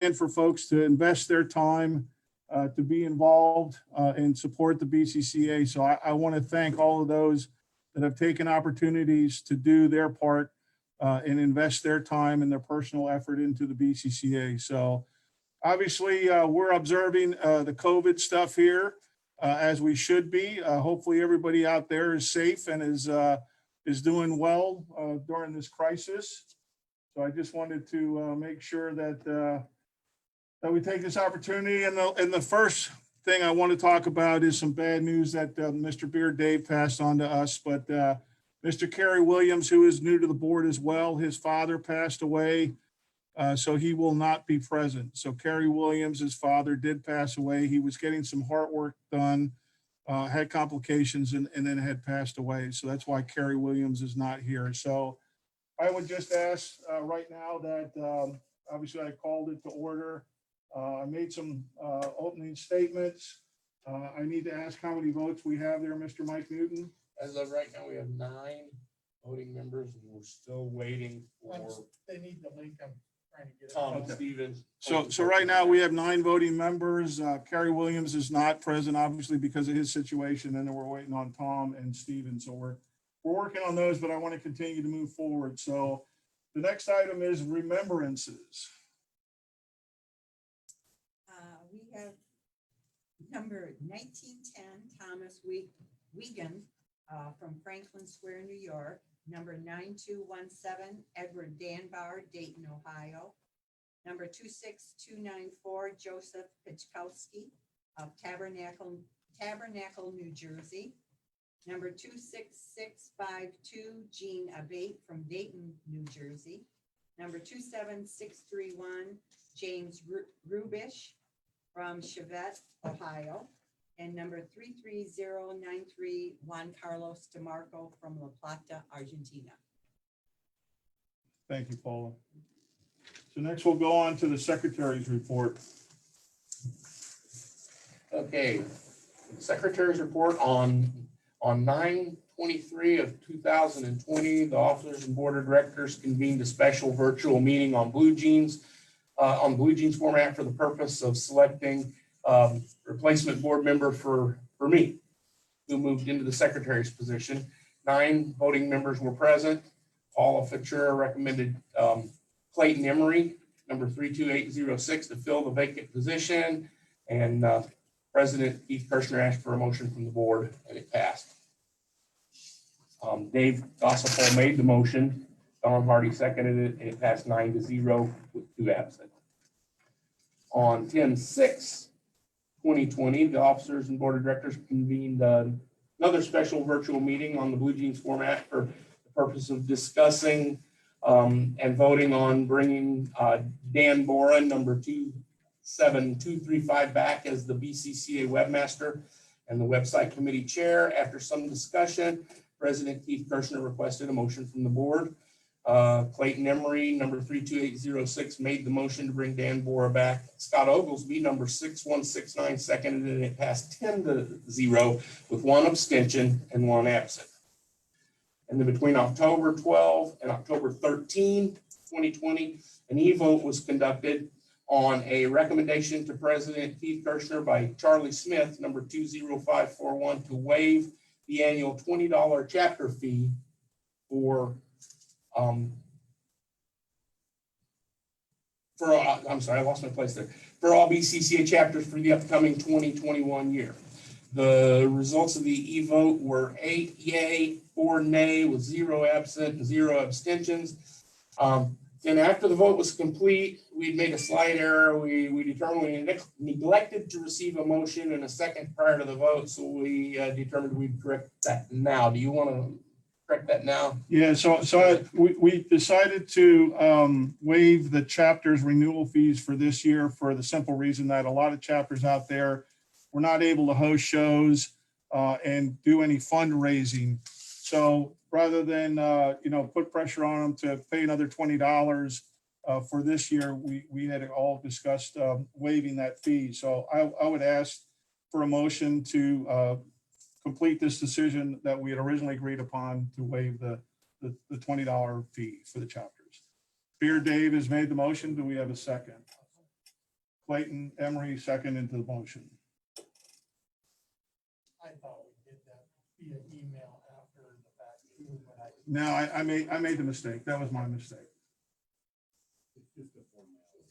and for folks to invest their time to be involved and support the BCCA. So I want to thank all of those that have taken opportunities to do their part and invest their time and their personal effort into the BCCA. So obviously, we're observing the COVID stuff here as we should be. Hopefully, everybody out there is safe and is doing well during this crisis. So I just wanted to make sure that that we take this opportunity. And the first thing I want to talk about is some bad news that Mr. Beard Dave passed on to us. But Mr. Kerry Williams, who is new to the board as well, his father passed away. So he will not be present. So Kerry Williams, his father, did pass away. He was getting some heart work done, had complications, and then had passed away. So that's why Kerry Williams is not here. So I would just ask right now that obviously I called it to order. I made some opening statements. I need to ask how many votes we have there, Mr. Mike Newton. As of right now, we have 9 voting members, and we're still waiting for They need the link. I'm trying to get it. Tom Okay. Stevens. So right now we have 9 voting members. Kerry Williams is not present, obviously, because of his situation, and then we're waiting on Tom and Steven. So we're working on those, but I want to continue to move forward. So the next item is remembrances. We have number 1910 Thomas Wiegand from Franklin Square, New York. Number 9217 Edward Danbar, Dayton, Ohio. Number 26294 Joseph Pichkowski of Tabernacle, New Jersey. Number 26652 Jean Abate from Dayton, New Jersey. Number 27631 James Rubish from Chevette, Ohio. And number 33093 Juan Carlos DeMarco from La Plata, Argentina. Thank you, Paula. So next we'll go on to the secretary's report. Okay, Secretary's report on 9/23 of 2020, the officers and board of directors convened a special virtual meeting on Blue Jeans format for the purpose of selecting replacement board member for me, who moved into the secretary's position. 9 voting members were present. Paula Fitzgerald recommended Clayton Emery, number 32806, to fill the vacant position. And President Keith Kirshner asked for a motion from the board, and it passed. Dave Gossipal made the motion. Don Hardy seconded it, and it passed 9-0 with 2 absent. On 10/6/2020, the officers and board of directors convened another special virtual meeting on the Blue Jeans format for the purpose of discussing and voting on bringing Dan Bora, number 27235, back as the BCCA webmaster and the website committee chair. After some discussion, President Keith Kirshner requested a motion from the board. Clayton Emery, number 32806, made the motion to bring Dan Bora back. Scott Oglesby, number 6169, seconded it, and it passed 10-0 with 1 abstention and 1 absent. And then between October 12 and October 13, 2020, an e-vote was conducted on a recommendation to President Keith Kirshner by Charlie Smith, number 20541, to waive the annual $20 chapter fee for I'm sorry, I lost my place there. For all BCCA chapters for the upcoming 2021 year. The results of the e-vote were 8 yay, 4 nay, with 0 absent and 0 abstentions. Then after the vote was complete, we made a slight error. We determined we neglected to receive a motion and a second prior to the vote, so we determined we'd correct that now. Do you want to correct that now? Yeah, so we decided to waive the chapter's renewal fees for this year for the simple reason that a lot of chapters out there were not able to host shows and do any fundraising. So rather than put pressure on them to pay another $20 for this year, we had all discussed waiving that fee. So I would ask for a motion to complete this decision that we had originally agreed upon to waive the $20 fee for the chapters. Beard Dave has made the motion. Do we have a second? Clayton Emery second into the motion. I thought we did that via email after the fact too, but I. No, I made the mistake. That was my mistake.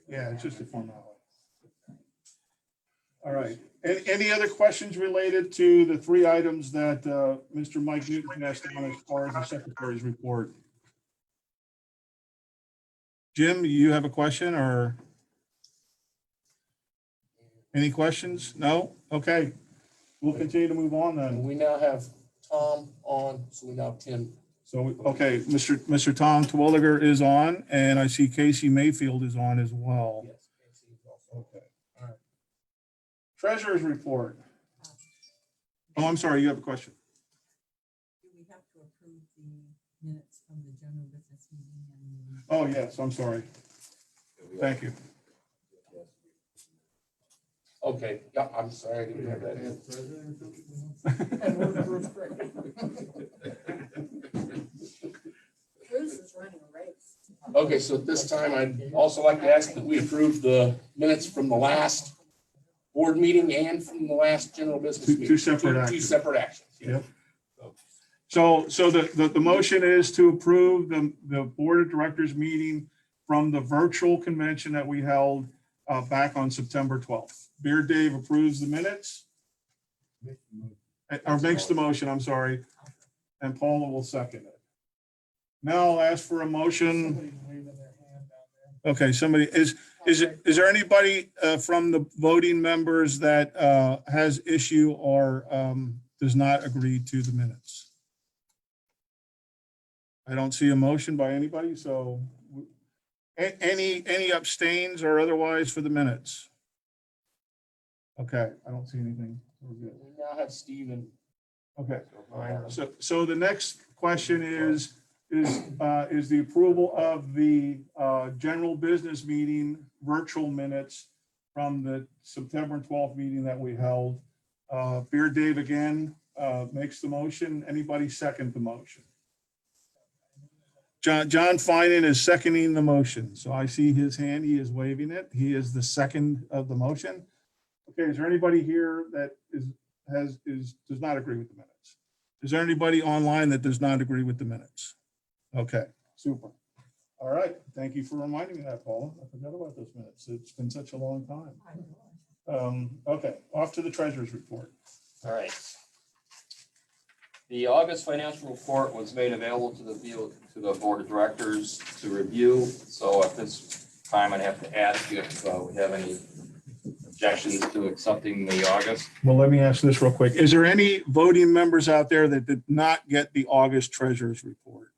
Yeah, it's just a formality. All right. Any other questions related to the three items that Mr. Mike Newton asked on as far as the secretary's report? Jim, you have a question or any questions? No? Okay. We'll continue to move on And then. we now have Tom on, so we now have 10. So, okay, Mr. Tom Twilliger is on, and I see Casey Mayfield is on as well. Yes. Casey is also. Okay, all right. Treasurer's report. Oh, I'm sorry, you have a question. Do we have to approve the minutes from the general business meeting and? Oh, yes, I'm sorry. Thank you. Okay, yeah, I'm sorry. I didn't have that in. And we're Bruce Craig. Bruce is running a race. Okay, so at this time, I'd also like to ask that we approve the minutes from the last board meeting and from the last general business meeting. Two separate Two actions. separate actions. yeah. Yep. So the motion is to approve the Board of Directors meeting from the virtual convention that we held back on September 12th. Beer Dave approves the minutes. Or makes the motion, I'm sorry. And Paula will second it. Now I'll ask for a motion. Somebody's waving their hand down there. Okay, somebody, is there anybody from the voting members that has issue or does not agree to the minutes? I don't see a motion by anybody, so any abstains or otherwise for the minutes? Okay, I don't see anything. We're good. We now have Stephen. Okay, so the next question is the approval of the general business meeting virtual minutes from the September 12th meeting that we held. Beer Dave again makes the motion. Anybody second the motion? John Finan is seconding the motion. So I see his hand. He is waving it. He is the second of the motion. Okay, is there anybody here that does not agree with the minutes? Is there anybody online that does not agree with the minutes? Okay, super. All right, thank you for reminding me of that, Paula. I forgot about those minutes. It's been such a long time. Okay, off to the treasurer's report. All right. The August financial report was made available to the board of directors to review. So at this time, I'd have to ask you if we have any objections to accepting the August. Well, let me ask this real quick. Is there any voting members out there that did not get the August treasurer's report?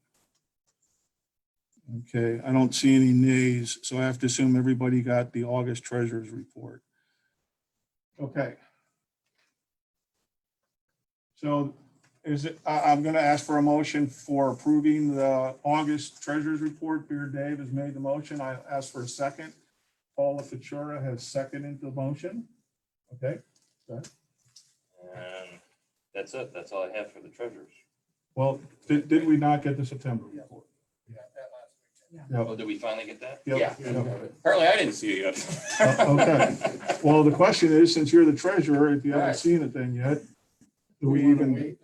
Okay, I don't see any nays, so I have to assume everybody got the August treasurer's report. Okay. So I'm going to ask for a motion for approving the August treasurer's report. Beer Dave has made the motion. I ask for a second. Paula Fitzgerald has seconded the motion. Okay. And that's it. That's all I have for the treasurers. Well, did we not get the September report? We got that last week. Yep. Oh, did we finally get that? Yep. Yeah. Yep. Apparently I didn't see it yet. Okay. Well, the question is, since you're the treasurer, if you haven't Right. seen it then yet, do we wanna even, wait?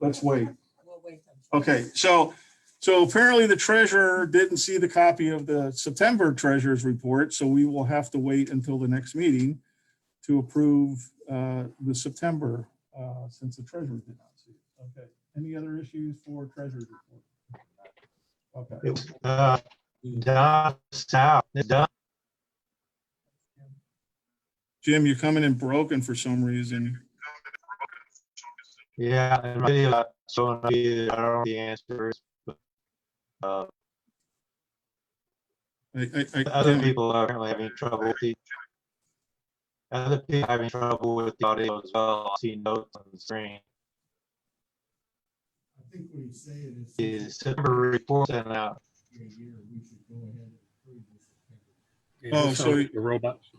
let's wait. We'll wait. Until- Okay, so apparently the treasurer didn't see the copy of the September treasurer's report, so we will have to wait until the next meeting to approve the September, since the treasurer did not see it. Okay, any other issues for treasurer's report? Okay, Down south. Down. Jim, you're coming in broken for some reason. Yeah, and video showing up here. I don't know the answers, but other Jim, people are apparently having trouble with the other people are having trouble with the audio as well. I see notes on the screen. I think what he's saying is. The September report sent out. We should go ahead and approve this. Oh, so the robots.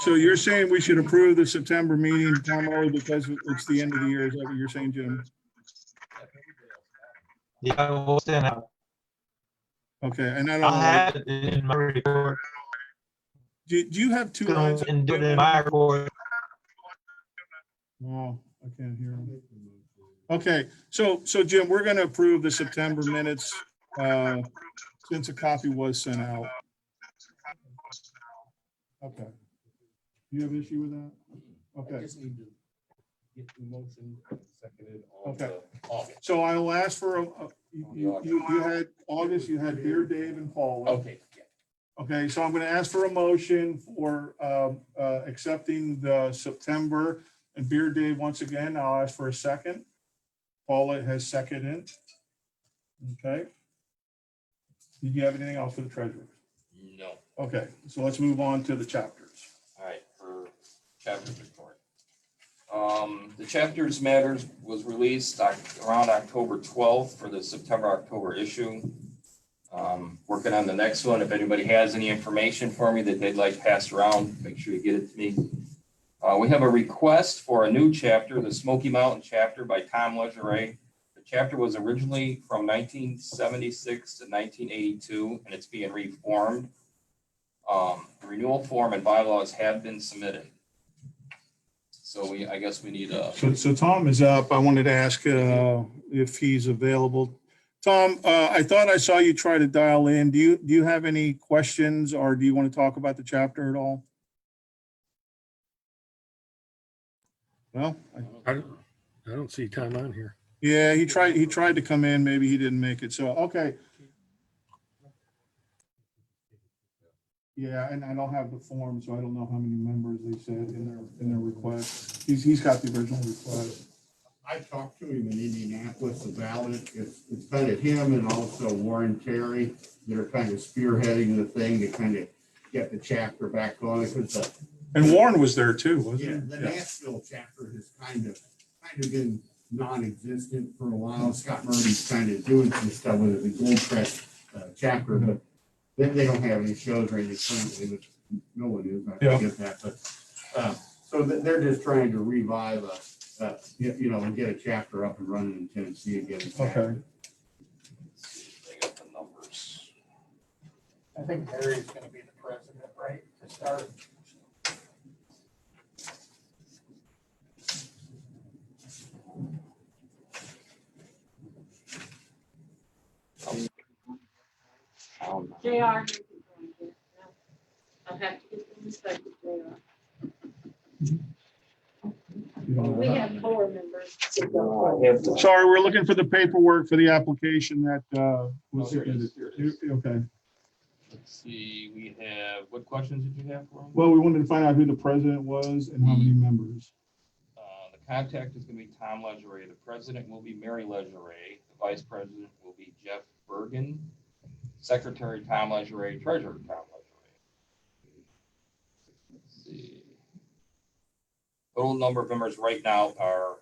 So you're saying we should approve the September meeting primarily because it's the end of the year? Is that what you're saying, Jim? Yeah, we'll send out. Okay, and I don't I know. had it in my report. Do you have two Go lines? and do it in my report. Oh, I can't hear him. Okay, so Jim, we're gonna approve the September minutes, since a copy was sent out. Okay. Do you have an issue with that? I Okay, just need to get the motion seconded on Okay. the August. so I will ask for, you had August, you had Beer Dave and Paul. Okay, yeah. Okay, so I'm gonna ask for a motion for, accepting the September, and Beer Dave, once again, I'll ask for a second. Paula has seconded. Okay. Did you have anything else for the treasurer? No. Okay, so let's move on to the chapters. All right, for chapters report. The chapters matters was released around October 12th for the September-October issue. Working on the next one. If anybody has any information for me that they'd like passed around, make sure you get it to me. We have a request for a new chapter, the Smoky Mountain chapter by Tom Legere. The chapter was originally from 1976 to 1982, and it's being reformed. The renewal form and bylaws have been submitted. So I guess we need a. So Tom is up. I wanted to ask if he's available. Tom, I thought I saw you try to dial in. Do you have any questions, or do you want to talk about the chapter at all? Well, I don't see time on here. yeah, he tried to come in. Maybe he didn't make it. So, okay. Yeah, and I don't have the form, so I don't know how many members they said in their request. He's got the original request. I talked to him in Indianapolis about it. It's kind of him and also Warren Terry that are kind of spearheading the thing to kind of get the chapter back on it. And Warren was there too, wasn't Yeah, he? the Nashville chapter has kind of been non-existent for a while. Scott Murray's kind of doing some stuff with it, the Gold Crest chapter, but they don't have any shows or anything currently, which no one is. I get that, but so they're just trying to revive and get a chapter up and running in Tennessee again. Okay. They got the numbers. I think Mary's gonna be the president, right, to start. JR. I'll have to get them inspected, JR. We have 4 members. Sorry, we're looking for the paperwork for the application that was Oh, here it submitted. is. Okay. Let's see, we have, what questions did you have for them? Well, we wanted to find out who the president was and how many members. The contact is going to be Tom Legere. The president will be Mary Legere. The vice president will be Jeff Bergen. Secretary Tom Legere. Treasurer Tom Legere. Let's see. Total number of members right now are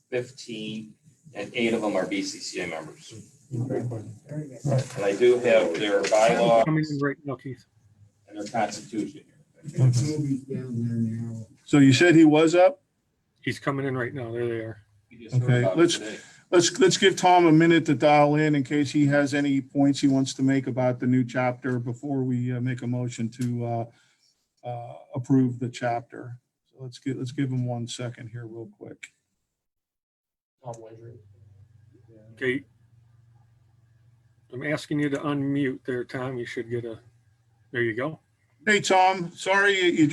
15, and 8 of them are BCCA members. And I do have their bylaw Coming in right now, Keith. and their constitution here. Toby's down there now. So you said he was up? He's coming in right now. There they are. We just heard Okay, about it today. let's give Tom a minute to dial in case he has any points he wants to make about the new chapter before we make a motion to approve the chapter. So let's give him 1 second here real quick. Okay. I'm asking you to unmute there, Tom. You should get there you go. Hey, Tom, sorry, you're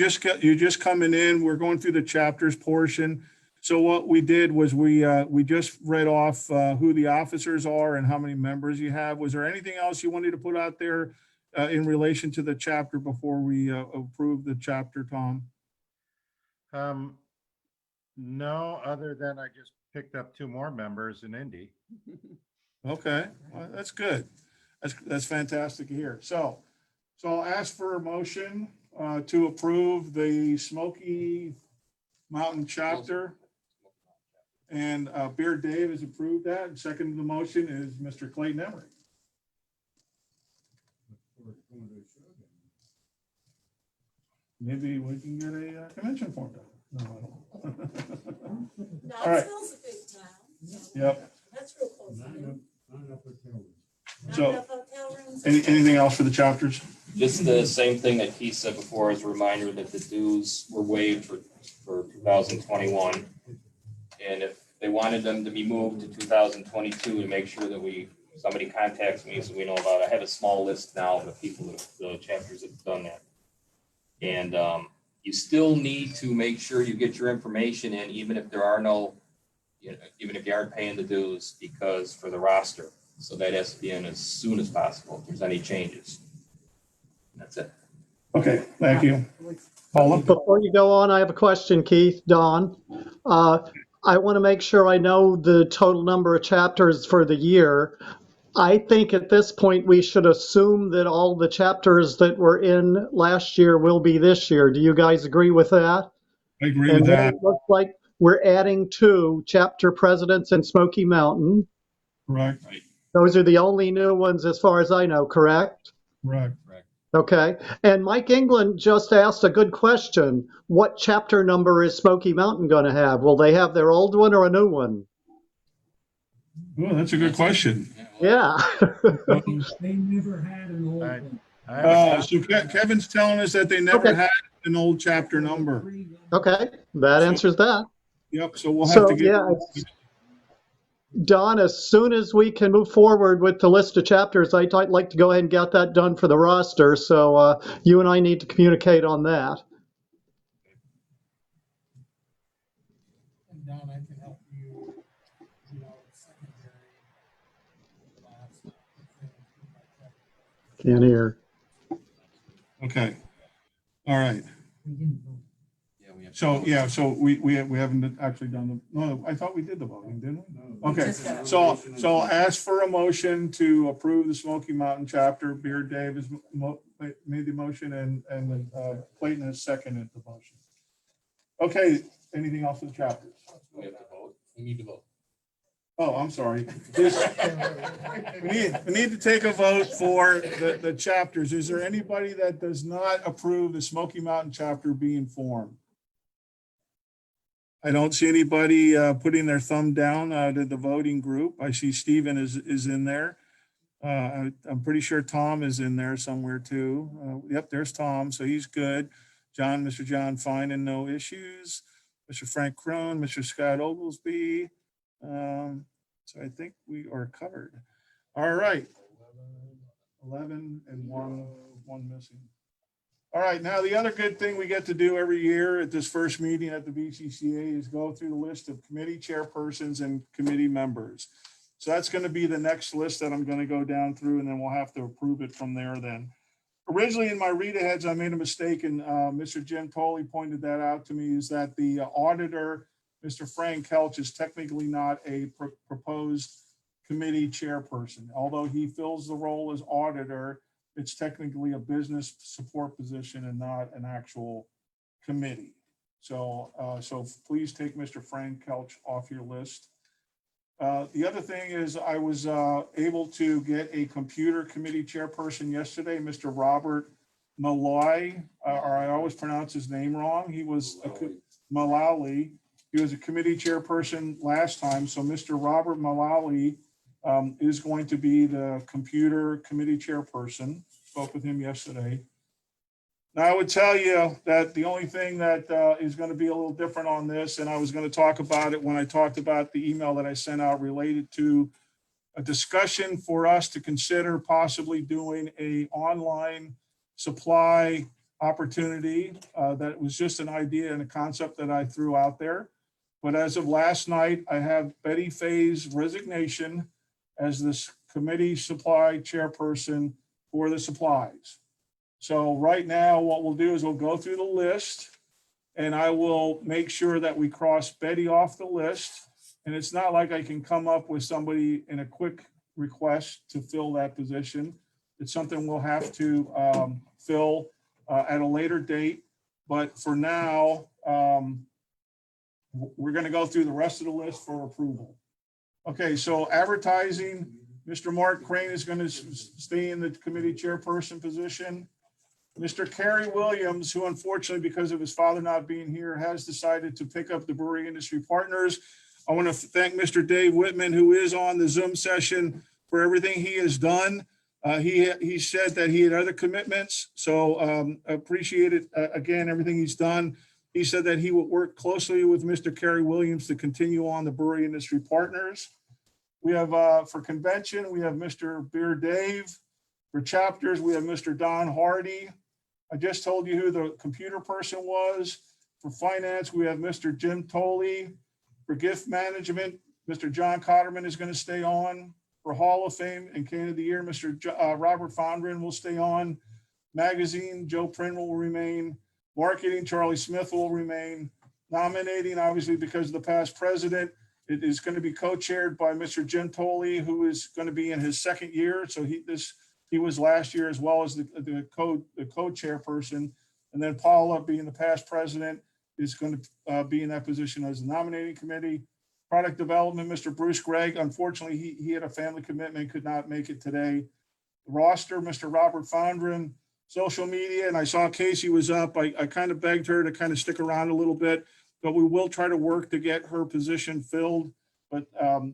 just coming in. We're going through the chapters portion. So what we did was we just read off who the officers are and how many members you have. Was there anything else you wanted to put out there in relation to the chapter before we approve the chapter, Tom? No, other than I just picked up 2 more members in Indy. Okay, well, that's good. That's fantastic to hear. So I'll ask for a motion to approve the Smoky Mountain chapter. And Beer Dave has approved that. And second to the motion is Mr. Clayton Emery. Maybe we can get a convention form done. No, I don't. All right. Knoxville's a big town. Yep. That's real close. Not enough hotel rooms. Not So- enough hotel rooms. Anything else for the chapters? Just the same thing that Keith said before, as a reminder that the dues were waived for 2021. And if they wanted them to be moved to 2022, to make sure that somebody contacts me so we know about it. I have a small list now of the people, the chapters that have done that. And you still need to make sure you get your information in, even if there are no, even if you aren't paying the dues, because for the roster. So that has to be in as soon as possible if there's any changes. That's it. Okay, thank you. Paula? Before you go on, I have a question, Keith, Don. I want to make sure I know the total number of chapters for the year. I think at this point, we should assume that all the chapters that were in last year will be this year. Do you guys agree with that? I agree And with then that. it looks like we're adding 2 chapter presidents in Smoky Mountain. Correct, Those are the only new ones as far as I know, correct? correct. Okay. And Mike England just asked a good question. What chapter number is Smoky Mountain going to have? Will they have their old one or a new one? Oh, that's a good question. Yeah. They never had an old I- one. I So Kevin's telling us that they never Okay. had an old chapter number. Okay. That answers that. Yep, so we'll have So, to get. yeah, Don, as soon as we can move forward with the list of chapters, I'd like to go ahead and get that done for the roster. So you and I need to communicate on that. And Don, I can help you, secondary. Last thing. Can't hear. Okay, all right. We didn't vote. So we haven't actually done the, no, I thought we did the voting, didn't we? Okay, so ask for a motion to approve the Smoky Mountain chapter. Beard Dave has made the motion and Clayton has seconded the motion. Okay, anything else for the chapters? We have to vote. We need to vote. Oh, I'm sorry. We need to take a vote for the chapters. Is there anybody that does not approve the Smoky Mountain chapter being formed? I don't see anybody putting their thumb down to the voting group. I see Stephen is in there. I'm pretty sure Tom is in there somewhere too. Yep, there's Tom, so he's good. Mr. John Fine and no issues. Mr. Frank Crone, Mr. Scott Oglesby. So I think we are covered. All right. 11 and one missing. All right, now the other good thing we get to do every year at this first meeting at the BCCA is go through the list of committee chairpersons and committee members. So that's going to be the next list that I'm going to go down through, and then we'll have to approve it from there then. Originally in my read aheads, I made a mistake, and Mr. Jim Tolley pointed that out to me, is that the auditor, Mr. Frank Kelch, is technically not a proposed committee chairperson. Although he fills the role as auditor, it's technically a business support position and not an actual committee. So please take Mr. Frank Kelch off your list. The other thing is I was able to get a computer committee chairperson yesterday, Mr. Robert Malloy, or I always pronounce his name wrong. He was Malali. He was a committee chairperson last time. So Mr. Robert Malali is going to be the computer committee chairperson. Spoke with him yesterday. Now I would tell you that the only thing that is going to be a little different on this, and I was going to talk about it when I talked about the email that I sent out related to a discussion for us to consider possibly doing a online supply opportunity. That was just an idea and a concept that I threw out there. But as of last night, I have Betty Fay's resignation as this committee supply chairperson for the supplies. So right now, what we'll do is we'll go through the list and I will make sure that we cross Betty off the list. And it's not like I can come up with somebody in a quick request to fill that position. It's something we'll have to fill at a later date. But for now, we're going to go through the rest of the list for approval. Okay, so advertising, Mr. Mark Crane is going to stay in the committee chairperson position. Mr. Kerry Williams, who unfortunately, because of his father not being here, has decided to pick up the Brewery Industry Partners. I want to thank Mr. Dave Whitman, who is on the Zoom session, for everything he has done. He said that he had other commitments, so appreciate it, again, everything he's done. He said that he would work closely with Mr. Kerry Williams to continue on the brewery industry partners. We have, for convention, we have Mr. Beer Dave. For chapters, we have Mr. Don Hardy. I just told you who the computer person was. For finance, we have Mr. Jim Tolley. For gift management, Mr. John Cotterman is going to stay on. For Hall of Fame and Can of the Year, Mr. Robert Fondren will stay on. Magazine, Joe Print will remain. Marketing, Charlie Smith will remain. Nominating, obviously, because of the past president, it is going to be co-chaired by Mr. Jim Tolley, who is going to be in his second year. So he was last year, as well as the co-chairperson. And then Paula, being the past president, is going to be in that position as the nominating committee. Product development, Mr. Bruce Gregg. Unfortunately, he had a family commitment, could not make it today. Roster, Mr. Robert Fondren. Social media, and I saw Casey was up. I kind of begged her to kind of stick around a little bit, but we will try to work to get her position filled. But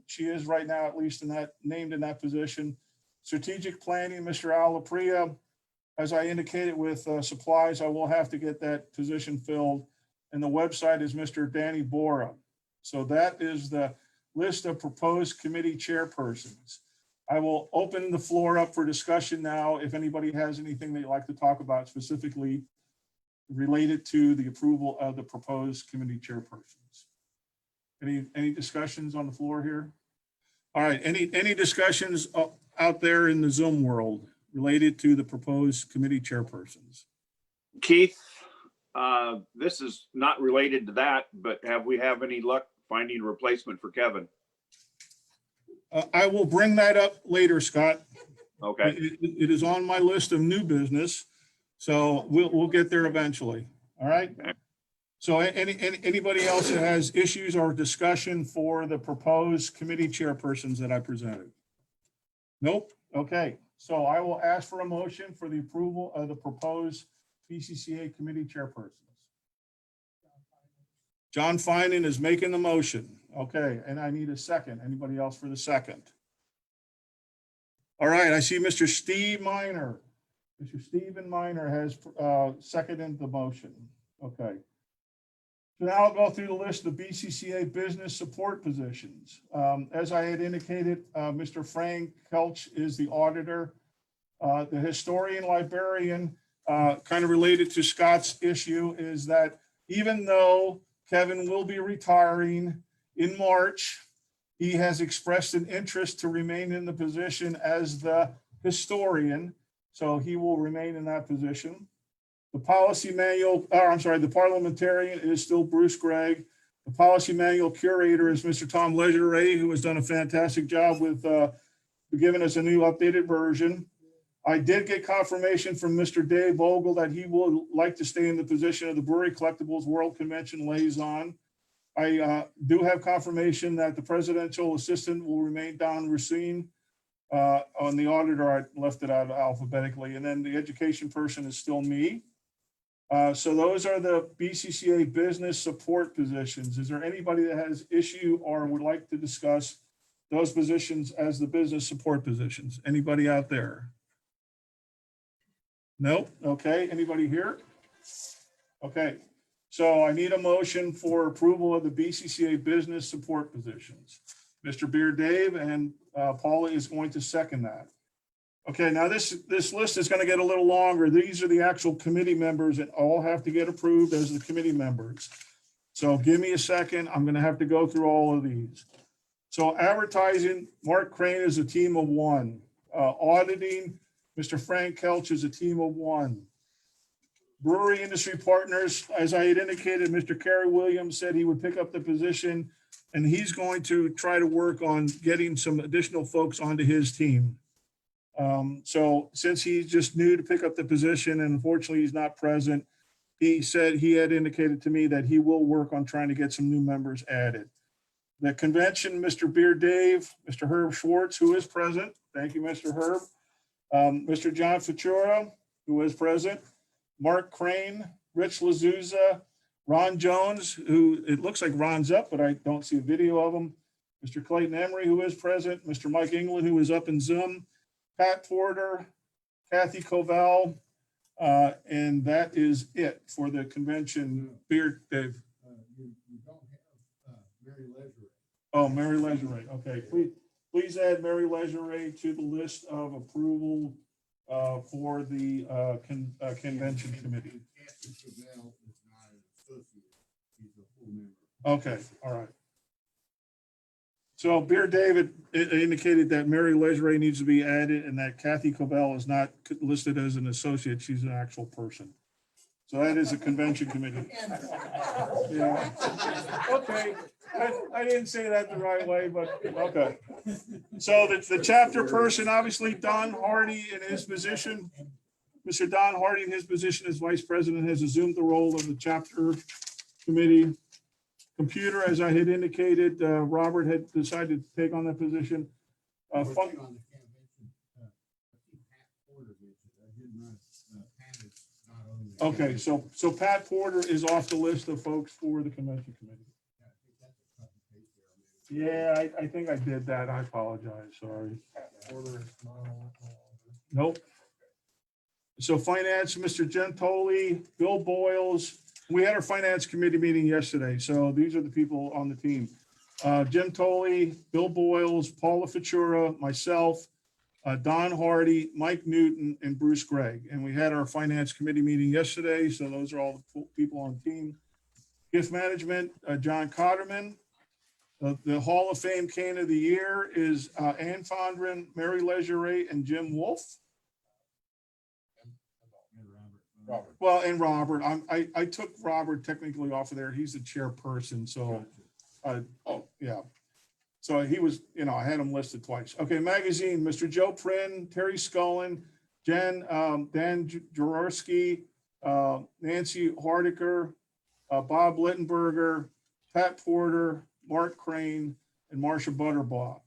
she is right now, at least named in that position. Strategic planning, Mr. Al Lapria. As I indicated with supplies, I will have to get that position filled. And the website is Mr. Danny Bora. So that is the list of proposed committee chairpersons. I will open the floor up for discussion now. If anybody has anything they'd like to talk about specifically related to the approval of the proposed committee chairpersons. Any discussions on the floor here? All right, any discussions out there in the Zoom world related to the proposed committee chairpersons? Keith, this is not related to that, but have we any luck finding a replacement for Kevin? I will bring that up later, Scott. Okay. It is on my list of new business, so we'll get there eventually. All right. Okay. So anybody else that has issues or discussion for the proposed committee chairpersons that I presented? Nope. Okay. So I will ask for a motion for the approval of the proposed BCCA committee chairpersons. John Finan is making the motion. Okay, and I need a second. Anybody else for the second? All right, I see Mr. Steve Miner. Mr. Stephen Miner has seconded the motion. Okay. So now I'll go through the list of BCCA business support positions. As I had indicated, Mr. Frank Kelch is the auditor. The historian librarian, kind of related to Scott's issue, is that even though Kevin will be retiring in March, he has expressed an interest to remain in the position as the historian. So he will remain in that position. The policy manual, the parliamentarian is still Bruce Gregg. The policy manual curator is Mr. Tom Legeray, who has done a fantastic job with giving us a new updated version. I did get confirmation from Mr. Dave Vogel that he will like to stay in the position of the Brewery Collectibles World Convention liaison. I do have confirmation that the presidential assistant will remain Don Racine. On the auditor, I left it out alphabetically, and then the education person is still me. So those are the BCCA business support positions. Is there anybody that has issue or would like to discuss those positions as the business support positions? Anybody out there? Nope. Okay. Anybody here? Okay. So I need a motion for approval of the BCCA business support positions. Mr. Beer Dave and Paula is going to second that. Okay, now this list is going to get a little longer. These are the actual committee members that all have to get approved as the committee members. So give me a second. I'm going to have to go through all of these. So advertising, Mark Crane is a team of one. Auditing, Mr. Frank Kelch is a team of one. Brewery industry partners, as I had indicated, Mr. Kerry Williams said he would pick up the position, and he's going to try to work on getting some additional folks onto his team. So since he's just new to pick up the position, and unfortunately he's not present, he said he had indicated to me that he will work on trying to get some new members added. The convention, Mr. Beer Dave, Mr. Herb Schwartz, who is present. Thank you, Mr. Herb. Mr. John Futura, who is present. Mark Crane, Rich Lazuza, Ron Jones, who it looks like Ron's up, but I don't see a video of him. Mr. Clayton Emery, who is present. Mr. Mike England, who is up in Zoom. Pat Porter, Kathy Covell, and that is it for the convention. Beer, Dave. You don't have Mary Leisure. Oh, Mary Leisure. Okay, please add Mary Leisure to the list of approval for the convention committee. Kathy Cavell is not an associate, he's a full member. Okay, all right. So Beer David indicated that Mary Leisure needs to be added and that Kathy Covell is not listed as an associate. She's an actual person. So that is a convention committee. Yeah. Okay, I didn't say that the right way, but okay. So the chapter person, obviously Don Hardy in his position, Mr. Don Hardy in his position as vice president has assumed the role of the chapter committee. Computer, as I had indicated, Robert had decided to take on that position. On the convention, I think Pat Porter did, I did not, Pat is not on the. Okay, so Pat Porter is off the list of folks for the convention committee. I think that's a cut and paste there, maybe. Yeah, I think I did that. I apologize, sorry. Nope. So finance, Mr. Gentoli, Bill Boyles. We had our finance committee meeting yesterday, so these are the people on the team. Jim Tolley, Bill Boyles, Paula Fitura, myself, Don Hardy, Mike Newton, and Bruce Gregg. And we had our finance committee meeting yesterday, so those are all the people on the team. Gift management, John Cotterman. The Hall of Fame Cane of the Year is Ann Fondren, Mary Leisure, and Jim Wolf. Robert. Well, and Robert, I took Robert technically off of there. He's the chairperson, so, yeah. So he was, I had him listed twice. Okay, magazine, Mr. Joe Prin, Terry Scullin, Dan Jaworski, Nancy Hardiker, Bob Littenberger, Pat Porter, Mark Crane, and Marcia Butterbaugh.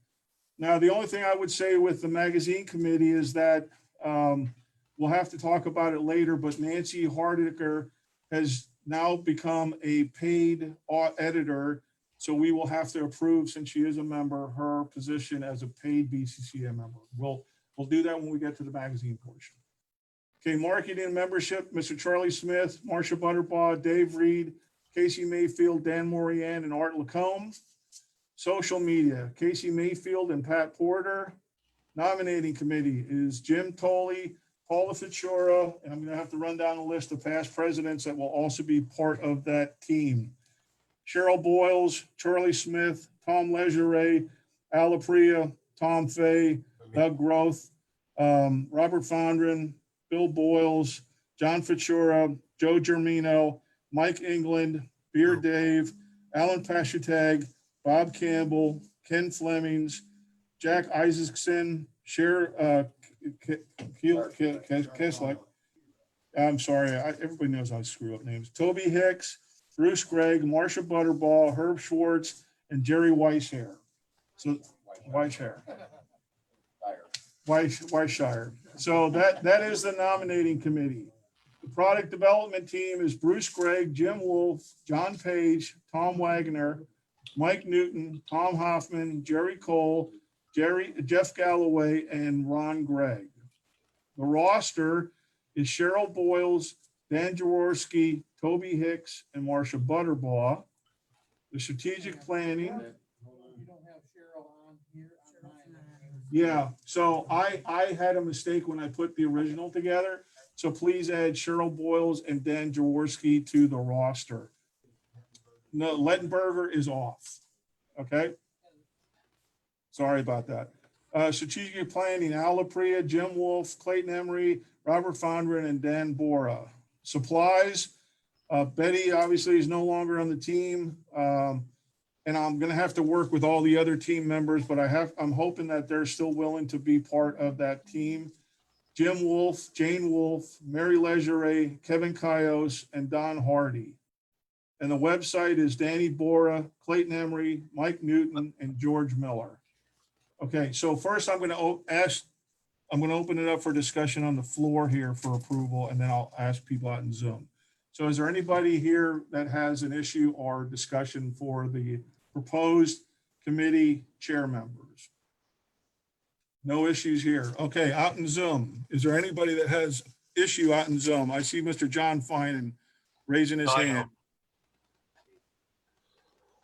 Now, the only thing I would say with the magazine committee is that we'll have to talk about it later, but Nancy Hardiker has now become a paid editor. So we will have to approve, since she is a member, her position as a paid BCCA member. We'll do that when we get to the magazine portion. Okay, marketing and membership, Mr. Charlie Smith, Marcia Butterbaugh, Dave Reed, Casey Mayfield, Dan Morian, and Art Lacombe. Social media, Casey Mayfield and Pat Porter. Nominating committee is Jim Tolley, Paula Fitura, and I'm going to have to run down a list of past presidents that will also be part of that team. Cheryl Boyles, Charlie Smith, Tom Leisure, Al Apria, Tom Fay, Doug Groth, Robert Fondren, Bill Boyles, John Fitura, Joe Germino, Mike England, Beer Dave, Alan Pashatag, Bob Campbell, Ken Flemings, Jack Isaacson, Keslick. I'm sorry, everybody knows I screw up names. Toby Hicks, Bruce Gregg, Marcia Butterbaugh, Herb Schwartz, and Jerry Weishair. So Weishair. So that is the nominating committee. The product development team is Bruce Gregg, Jim Wolf, John Page, Tom Wagner, Mike Newton, Tom Hoffman, Jerry Cole, Jeff Galloway, and Ron Gregg. The roster is Cheryl Boyles, Dan Jaworski, Toby Hicks, and Marcia Butterbaugh. The strategic planning. You don't have Cheryl on here. on mine. Yeah, so I had a mistake when I put the original together. So please add Cheryl Boyles and Dan Jaworski to the roster. No, Lettenberger is off. Okay. Sorry about that. Strategic planning, Al Apria, Jim Wolf, Clayton Emery, Robert Fondren, and Dan Bora. Supplies, Betty obviously is no longer on the team. And I'm going to have to work with all the other team members, but I'm hoping that they're still willing to be part of that team. Jim Wolf, Jane Wolf, Mary Leisure, Kevin Cayos, and Don Hardy. And the website is Danny Bora, Clayton Emery, Mike Newton, and George Miller. Okay, so first I'm going to open it up for discussion on the floor here for approval, and then I'll ask people out in Zoom. So is there anybody here that has an issue or discussion for the proposed committee chair members? No issues here. Okay, out in Zoom. Is there anybody that has issue out in Zoom? I see Mr. John Finan raising his hand.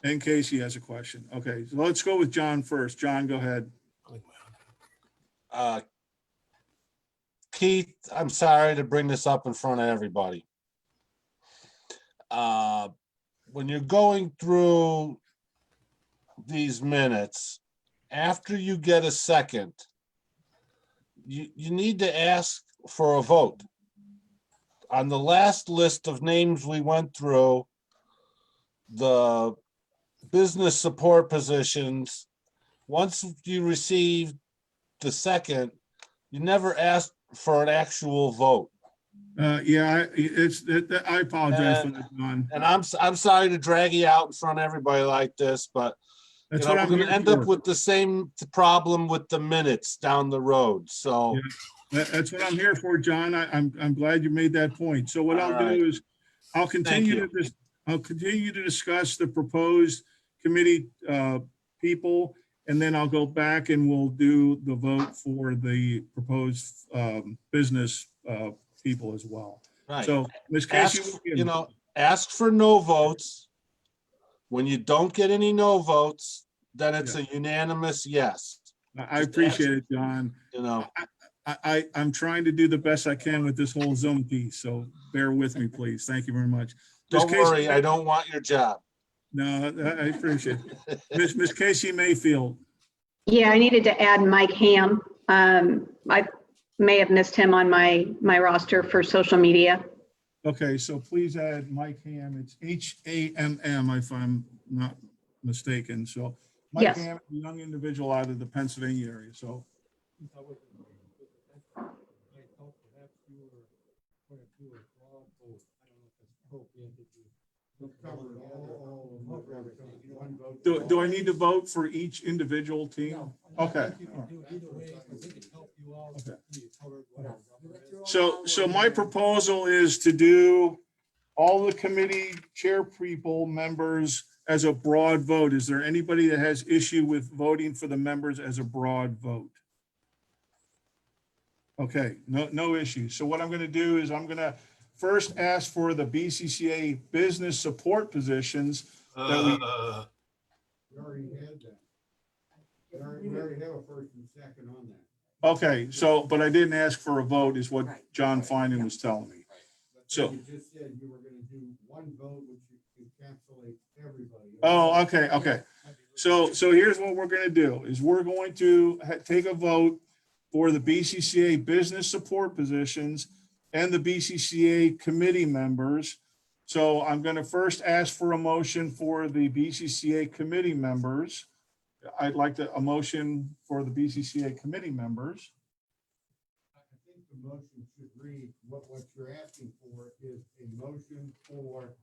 In case he has a question. Okay, so let's go with John first. John, go ahead. Keith, I'm sorry to bring this up in front of everybody. When you're going through these minutes, after you get a second, you need to ask for a vote. On the last list of names we went through, the business support positions, once you receive the second, you never asked for an actual vote. Yeah, I apologize for that, John. And I'm sorry to drag you out in front of everybody like this, but you That's know, what we're I'm gonna here end up for. with the same problem with the minutes down the road, so. That's what I'm here for, John. I'm glad you made that point. So what I'll All right. do is I'll continue you. to discuss the proposed committee people, and then I'll go back and we'll do the vote for the proposed business people as well. Right. So, Ms. Ask, Casey, you know, ask for no votes. When you don't get any no votes, then it's a unanimous yes. I appreciate it, John. You know, I'm trying to do the best I can with this whole Zoom piece, so bear with me, please. Thank you very much. don't worry, I don't want your job. No, I appreciate it. Miss Casey Mayfield. Yeah, I needed to add Mike Ham. I may have missed him on my roster for social media. Okay, so please add Mike Ham. It's Hamm, if I'm not mistaken. So Mike Yes. Ham, a young individual out of the Pennsylvania area. So do I need to vote for each individual team? Okay. So my proposal is to do all the committee chair people, members as a broad vote. Is there anybody that has issue with voting for the members as a broad vote? Okay, no issue. So what I'm going to do is I'm going to first ask for the BCCA business support positions that we. We already had that. We already have a first and second on that. Okay, so, but I didn't ask for a vote is what John Finan was telling me. So. You just said you were gonna do one vote, which encapsulates everybody. Oh, okay. So here's what we're gonna do, is we're going to take a vote for the BCCA business support positions and the BCCA committee members. So I'm gonna first ask for a motion for the BCCA committee members. I'd like a motion for the BCCA committee members. I think the motion should read, what you're asking for is a motion for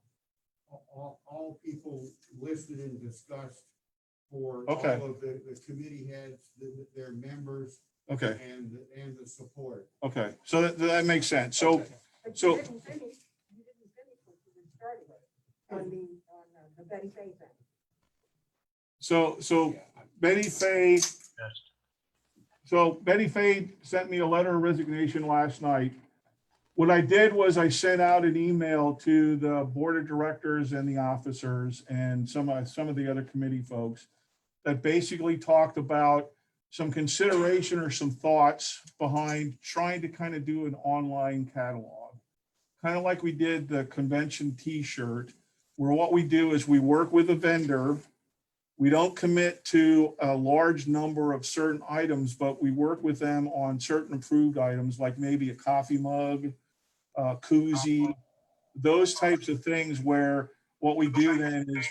all people listed and discussed for all Okay. of the committee heads, their members. Okay. And the support. Okay, so that makes sense. So You didn't finish what you started with on the Betty Faye thing. So Betty Faye. So Betty Faye sent me a letter of resignation last night. What I did was I sent out an email to the board of directors and the officers and some of the other committee folks that basically talked about some consideration or some thoughts behind trying to kind of do an online catalog, kind of like we did the convention t-shirt, where what we do is we work with a vendor. We don't commit to a large number of certain items, but we work with them on certain approved items, like maybe a coffee mug, koozie, those types of things, where what we do then is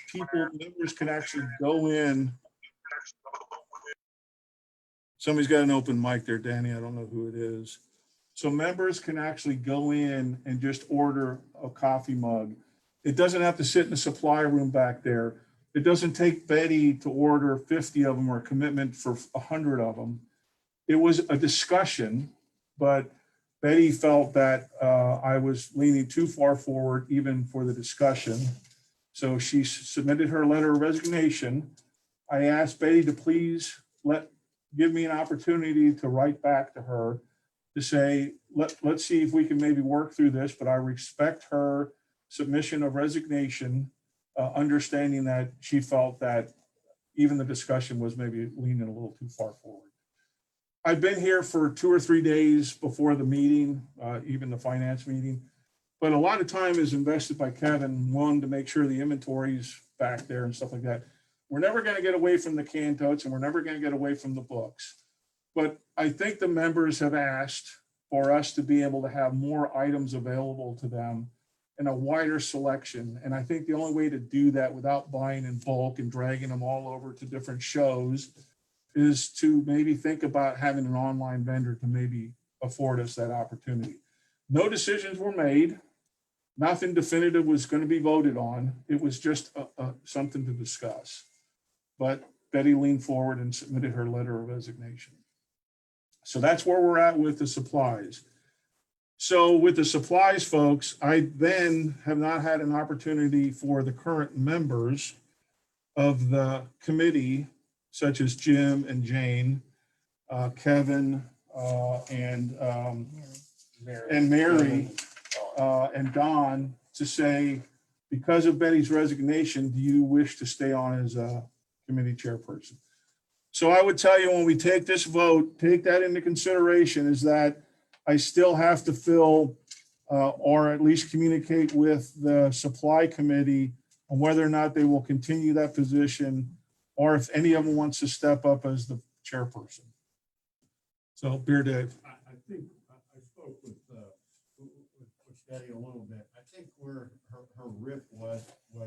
members can actually go in. Somebody's got an open mic there, Danny. I don't know who it is. So members can actually go in and just order a coffee mug. It doesn't have to sit in the supply room back there. It doesn't take Betty to order 50 of them or a commitment for 100 of them. It was a discussion, but Betty felt that I was leaning too far forward even for the discussion. So she submitted her letter of resignation. I asked Betty to please let give me an opportunity to write back to her to say, let's see if we can maybe work through this, but I respect her submission of resignation, understanding that she felt that even the discussion was maybe leaning a little too far forward. I've been here for 2 or 3 days before the meeting, even the finance meeting, but a lot of time is invested by Kevin, one, to make sure the inventory's back there and stuff like that. We're never going to get away from the can totes, and we're never going to get away from the books. But I think the members have asked for us to be able to have more items available to them and a wider selection. And I think the only way to do that without buying in bulk and dragging them all over to different shows is to maybe think about having an online vendor to maybe afford us that opportunity. No decisions were made. Nothing definitive was going to be voted on. It was just something to discuss. But Betty leaned forward and submitted her letter of resignation. So that's where we're at with the supplies. So with the supplies, folks, I then have not had an opportunity for the current members of the committee, such as Jim and Jane, Kevin, and Mary, and Don, to say, because of Betty's resignation, do you wish to stay on as a committee chairperson? So I would tell you, when we take this vote, take that into consideration, is that I still have to fill or at least communicate with the supply committee on whether or not they will continue that position, or if any of them wants to step up as the chairperson. So, Beer Dave. I think I spoke with Betty a little bit. I think where her riff was I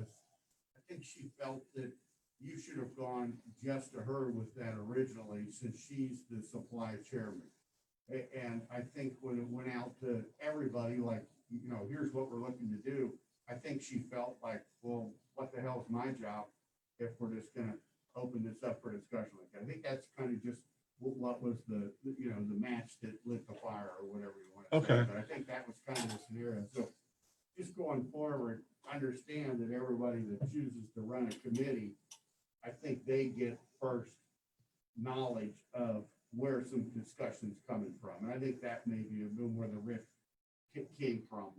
think she felt that you should have gone just to her with that originally, since she's the supply chairman. And I think when it went out to everybody, like, you know, here's what we're looking to do, I think she felt like, well, what the hell is my job if we're just gonna open this up for discussion like that? I think that's kind of just what was the match that lit the fire, or whatever you want to say. Okay. But I think that was kind of the scenario. So just going forward, understand that everybody that chooses to run a committee, I think they get first knowledge of where some discussion's coming from. And I think that may be where the rift came from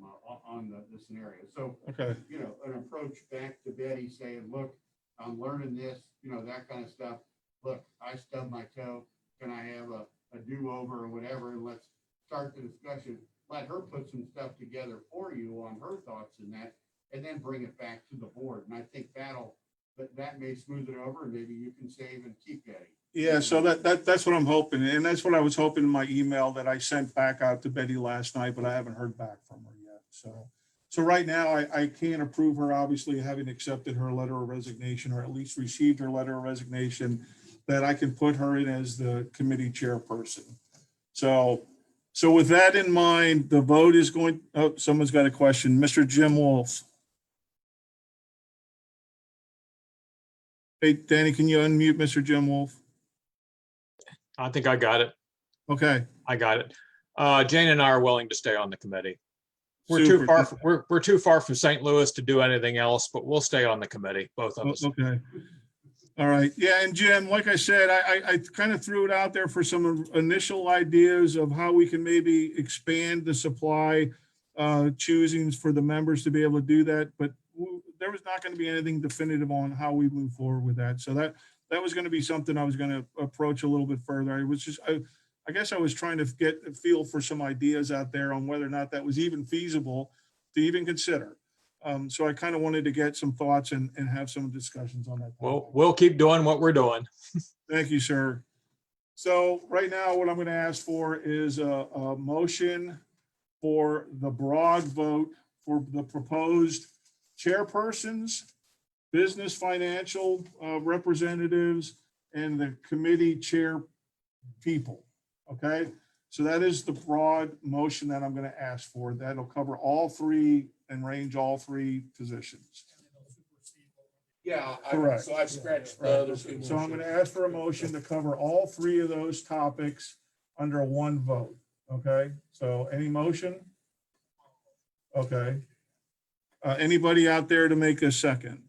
on the scenario. So, Okay. you know, an approach back to Betty saying, look, I'm learning this, you know, that kind of stuff. Look, I stubbed my toe. Can I have a do-over or whatever? And let's start the discussion. Let her put some stuff together for you on her thoughts in that, and then bring it back to the board. And I think that may smooth it over, and maybe you can save and keep Betty. Yeah, so that's what I'm hoping. And that's what I was hoping in my email that I sent back out to Betty last night, but I haven't heard back from her yet. So right now I can't approve her, obviously, having accepted her letter of resignation, or at least received her letter of resignation, that I can put her in as the committee chairperson. So with that in mind, the vote is going, oh, someone's got a question. Mr. Jim Wolf. Hey, Danny, can you unmute Mr. Jim Wolf? I think I got it. Okay. I got it. Jane and I are willing to stay on the committee. We're Super. too far. We're too far from St. Louis to do anything else, but we'll stay on the committee, both of us. Okay. All right. Yeah. And Jim, like I said, I kind of threw it out there for some initial ideas of how we can maybe expand the supply choosings for the members to be able to do that. But there was not going to be anything definitive on how we move forward with that. So that was going to be something I was going to approach a little bit further. I guess I was trying to get a feel for some ideas out there on whether or not that was even feasible to even consider. So I kind of wanted to get some thoughts and have some discussions on that. Well, we'll keep doing what we're doing. Thank you, sir. So right now, what I'm going to ask for is a motion for the broad vote for the proposed chairpersons, business financial representatives, and the committee chair people. Okay, so that is the broad motion that I'm going to ask for. That'll cover all three and range all three positions. Yeah, Correct. so I've scratched the other two. So I'm going to ask for a motion to cover all three of those topics under one vote. Okay, so any motion? Okay. Anybody out there to make a second?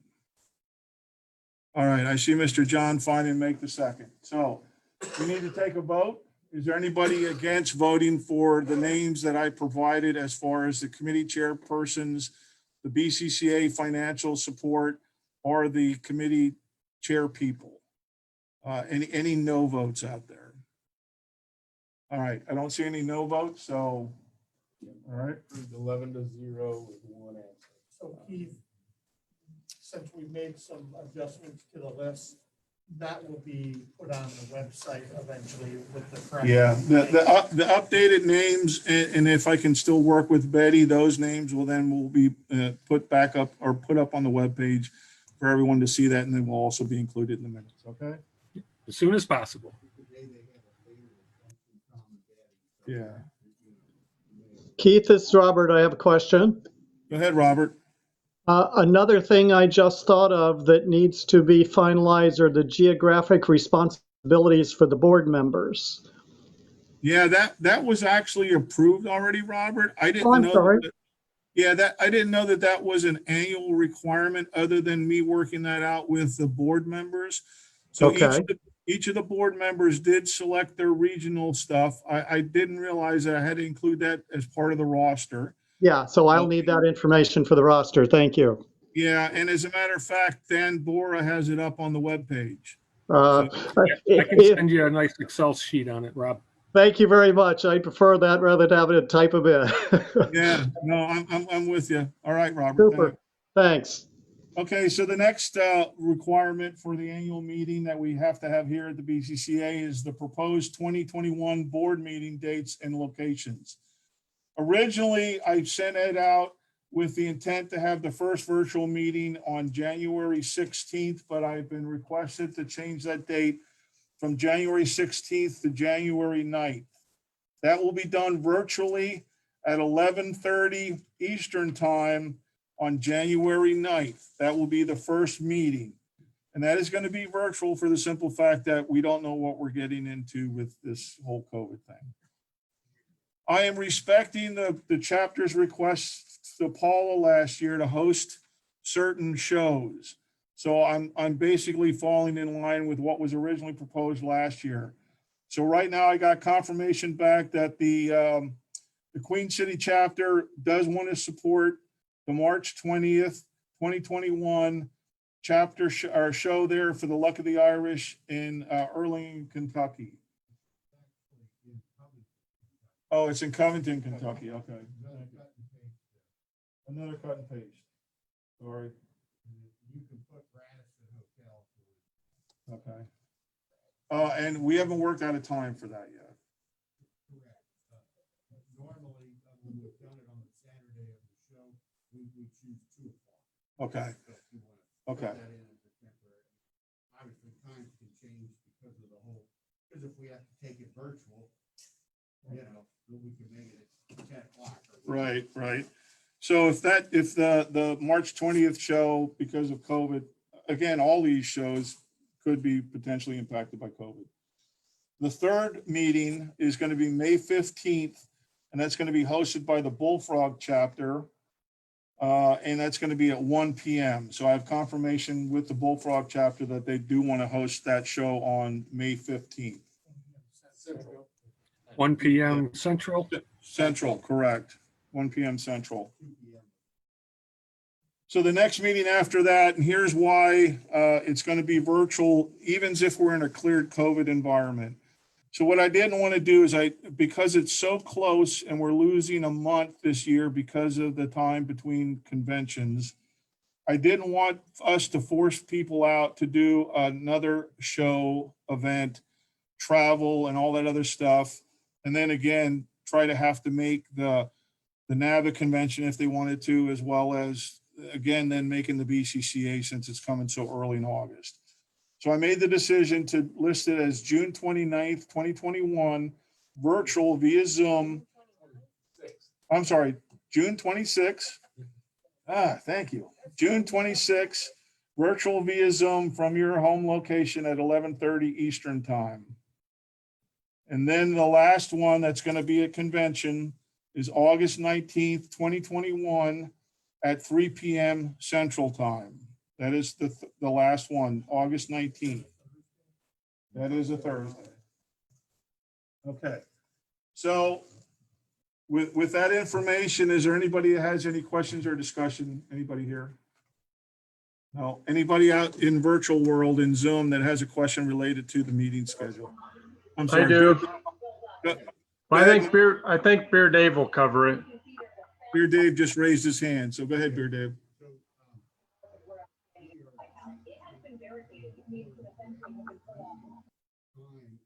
All right, I see Mr. John Finan make the second. So We need to take a vote. Is there anybody against voting for the names that I provided as far as the committee chairpersons, the BCCA financial support, or the committee chair people? Any no votes out there? All right, I don't see any no votes, so, all right. 11-0 with one answer. So Keith, since we made some adjustments to the list, that will be put on the website eventually with the correct. Yeah, the updated names, and if I can still work with Betty, those names will be put back up or put up on the webpage for everyone to see that, and then will also be included in the minutes, okay? As soon as possible. Yeah. Keith, this is Robert. I have a question. Go ahead, Robert. Another thing I just thought of that needs to be finalized are the geographic responsibilities for the board members. Yeah, that was actually approved already, Robert. I didn't Oh, I'm know. sorry. I didn't know that was an annual requirement other than me working that out with the board members. So Okay. each of the board members did select their regional stuff. I didn't realize that I had to include that as part of the roster. Yeah, so I'll need that information for the roster. Thank you. Yeah, and as a matter of fact, Dan Bora has it up on the webpage. Uh, I can if- send you a nice Excel sheet on it, Rob. Thank you very much. I prefer that rather than having to type them in. Yeah, no, I'm with you. All right, Robert. Super. Thanks. Okay, so the next requirement for the annual meeting that we have to have here at the BCCA is the proposed 2021 board meeting dates and locations. Originally, I sent it out with the intent to have the first virtual meeting on January 16th, but I've been requested to change that date from January 16th to January 9th. That will be done virtually at 11:30 Eastern Time on January 9th. That will be the first meeting. And that is going to be virtual for the simple fact that we don't know what we're getting into with this whole COVID thing. I am respecting the chapter's request to Paula last year to host certain shows. So I'm basically falling in line with what was originally proposed last year. So right now I got confirmation back that the Queen City chapter does want to support the March 20th, 2021 chapter show there for the Luck of the Irish in Earling, Kentucky. Oh, it's in Covington, Kentucky. Okay. Another cut and paste. Sorry. You can put Radisson Hotel. Okay. And we haven't worked out a time for that yet. Correct. Normally, when we've done it on the Saturday of the show, we choose 2 o'clock. Okay. So if you want to Okay. put that in as a temporary. Obviously, times can change because of the whole, because if we have to take it virtual, you know, we can make it at 10 o'clock. Right, right. So if the March 20th show, because of COVID, again, all these shows could be potentially impacted by COVID. The third meeting is going to be May 15th, and that's going to be hosted by the Bullfrog chapter. And that's going to be at 1 p.m. So I have confirmation with the Bullfrog chapter that they do want to host that show on May 15th. 1 p.m. Central. Central, correct. 1 p.m. Central. So the next meeting after that, and here's why it's going to be virtual, even if we're in a cleared COVID environment. So what I didn't want to do is because it's so close and we're losing a month this year because of the time between conventions, I didn't want us to force people out to do another show, event, travel, and all that other stuff. And then again, try to have to make the NAVA convention if they wanted to, as well as, again, then making the BCCA since it's coming so early in August. So I made the decision to list it as June 29th, 2021, virtual via Zoom. I'm sorry, June 26th. Thank you. June 26th, virtual via Zoom from your home location at 11:30 Eastern Time. And then the last one that's going to be a convention is August 19th, 2021 at 3 p.m. Central Time. That is the last one, August 19th. That is a Thursday. Okay. So with that information, is there anybody that has any questions or discussion? Anybody here? No, anybody out in virtual world in Zoom that has a question related to the meeting schedule? I'm sorry. I do. Go I ahead. think Beer Dave will cover it. Beer Dave just raised his hand, so go ahead, Beer Dave. Time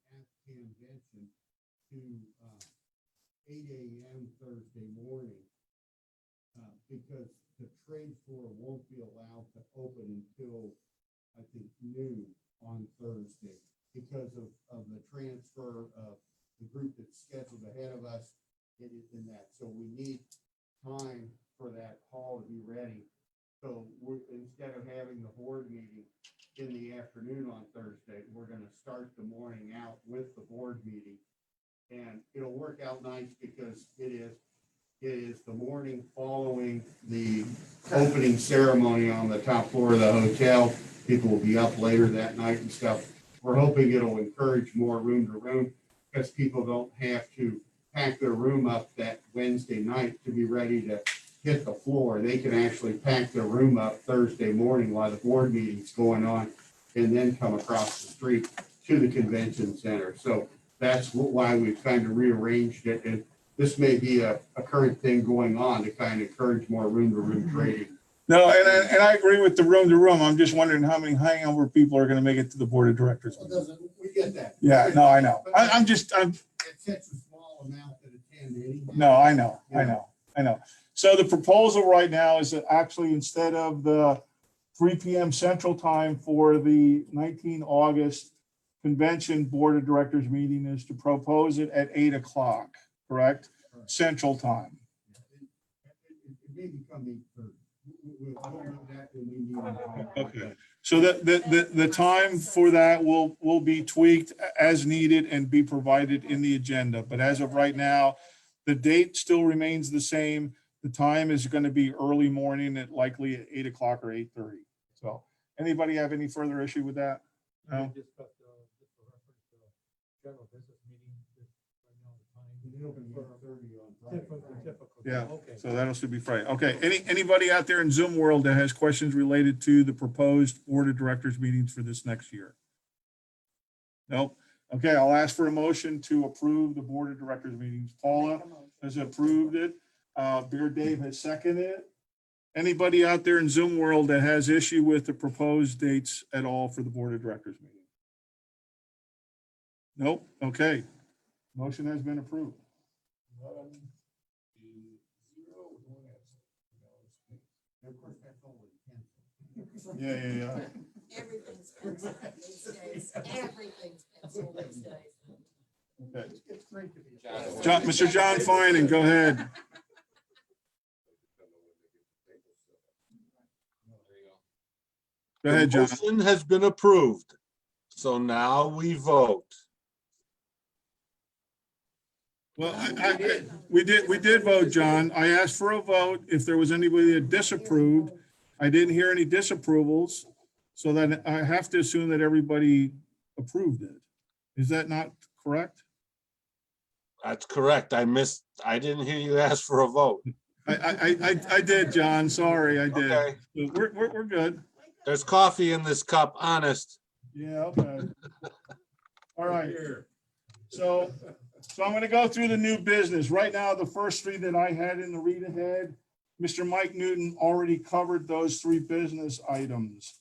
at convention to 8 a.m. Thursday morning. Because the trade floor won't be allowed to open until, I think, noon on Thursday because of the transfer of the group that's scheduled ahead of us in that. So we need time for that hall to be ready. So we're, instead of having the board meeting in the afternoon on Thursday, we're gonna start the morning out with the board meeting. And it'll work out nice because it is the morning following the opening ceremony on the top floor of the hotel. People will be up later that night and stuff. We're hoping it'll encourage more room to room because people don't have to pack their room up that Wednesday night to be ready to hit the floor. They can actually pack their room up Thursday morning while the board meeting's going on and then come across the street to the convention center. So that's why we've kind of rearranged it. And this may be a current thing going on to kind of encourage more room to room trading. No, and I agree with the room to room. I'm just wondering how many hangover people are going to make it to the board of directors. We get that. Yeah, no, I know. I'm It's such a small amount that attend anyhow. no, I know. So the proposal right now is that actually instead of the 3 p.m. Central Time for the 19 August convention board of directors meeting is to propose it at 8 o'clock, correct? Central Time. It may become 8:30. We'll know that when we need. Okay. So the time for that will be tweaked as needed and be provided in the agenda. But as of right now, the date still remains the same. The time is going to be early morning at likely at 8 o'clock or 8:30. So anybody have any further issue with that? No? Yeah, so that'll still be Friday. Okay, anybody out there in Zoom world that has questions related to the proposed board of directors meetings for this next year? Nope. Okay, I'll ask for a motion to approve the board of directors meetings. Paula has approved it. Beer Dave has seconded it. Anybody out there in Zoom world that has issue with the proposed dates at all for the board of directors meeting? Nope. Okay. Motion has been approved. Yeah. Everything's pencil these days. Everything's pencil these days. Okay. It's great to be. Mr. John Finan, go ahead. Go ahead, John. The motion has been approved. So now we vote. Well, we did vote, John. I asked for a vote. If there was anybody that disapproved, I didn't hear any disapprovals. So then I have to assume that everybody approved it. Is that not correct? That's correct. I didn't hear you ask for a vote. I did, John. Sorry, I did. Okay. We're good. There's coffee in this cup, honest. Yeah, okay. All right. So I'm going to go through the new business. Right now, the first three that I had in the read ahead, Mr. Mike Newton already covered those three business items.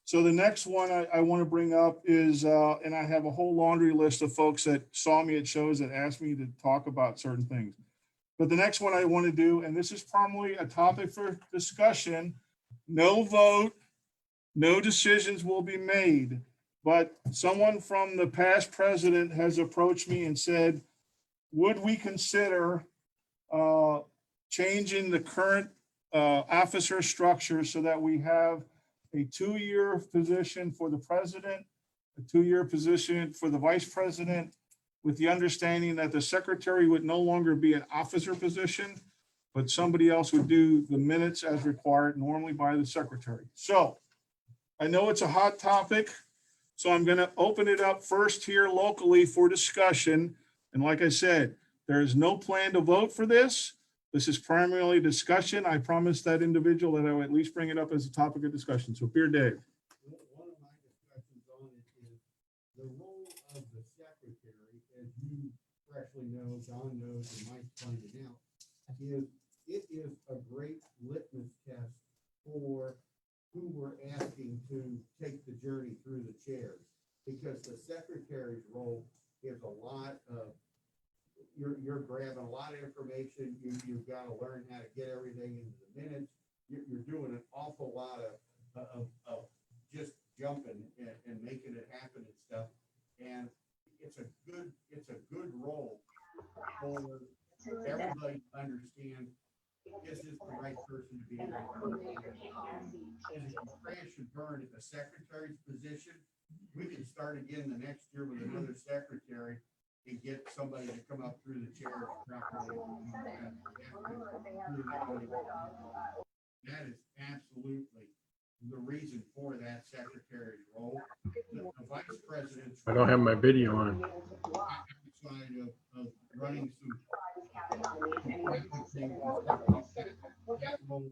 So the next one I want to bring up is, and I have a whole laundry list of folks that saw me at shows that asked me to talk about certain things. But the next one I want to do, and this is probably a topic for discussion, no vote, no decisions will be made. But someone from the past president has approached me and said, would we consider changing the current officer structure so that we have a 2-year position for the president, a 2-year position for the vice president, with the understanding that the secretary would no longer be an officer position, but somebody else would do the minutes as required normally by the secretary. So I know it's a hot topic, so I'm going to open it up first here locally for discussion. And like I said, there is no plan to vote for this. This is primarily discussion. I promised that individual that I would at least bring it up as a topic of discussion. So Beer Dave. One of my discussions on it is the role of the secretary, as you freshly know, Don knows, and Mike pointed out, is it is a great litmus test for who we're asking to take the journey through the chairs. Because the secretary's role is a lot of, you're grabbing a lot of information, you've got to learn how to get everything into the minutes. You're doing an awful lot of just jumping and making it happen and stuff. And it's a good role for everybody to understand, is this the right person to be in? If you crash and burn at the secretary's position, we can start again the next year with another secretary and get somebody to come up through the chair. That is absolutely the reason for that secretary's role. The vice president's I don't have my video on. outside of running some that role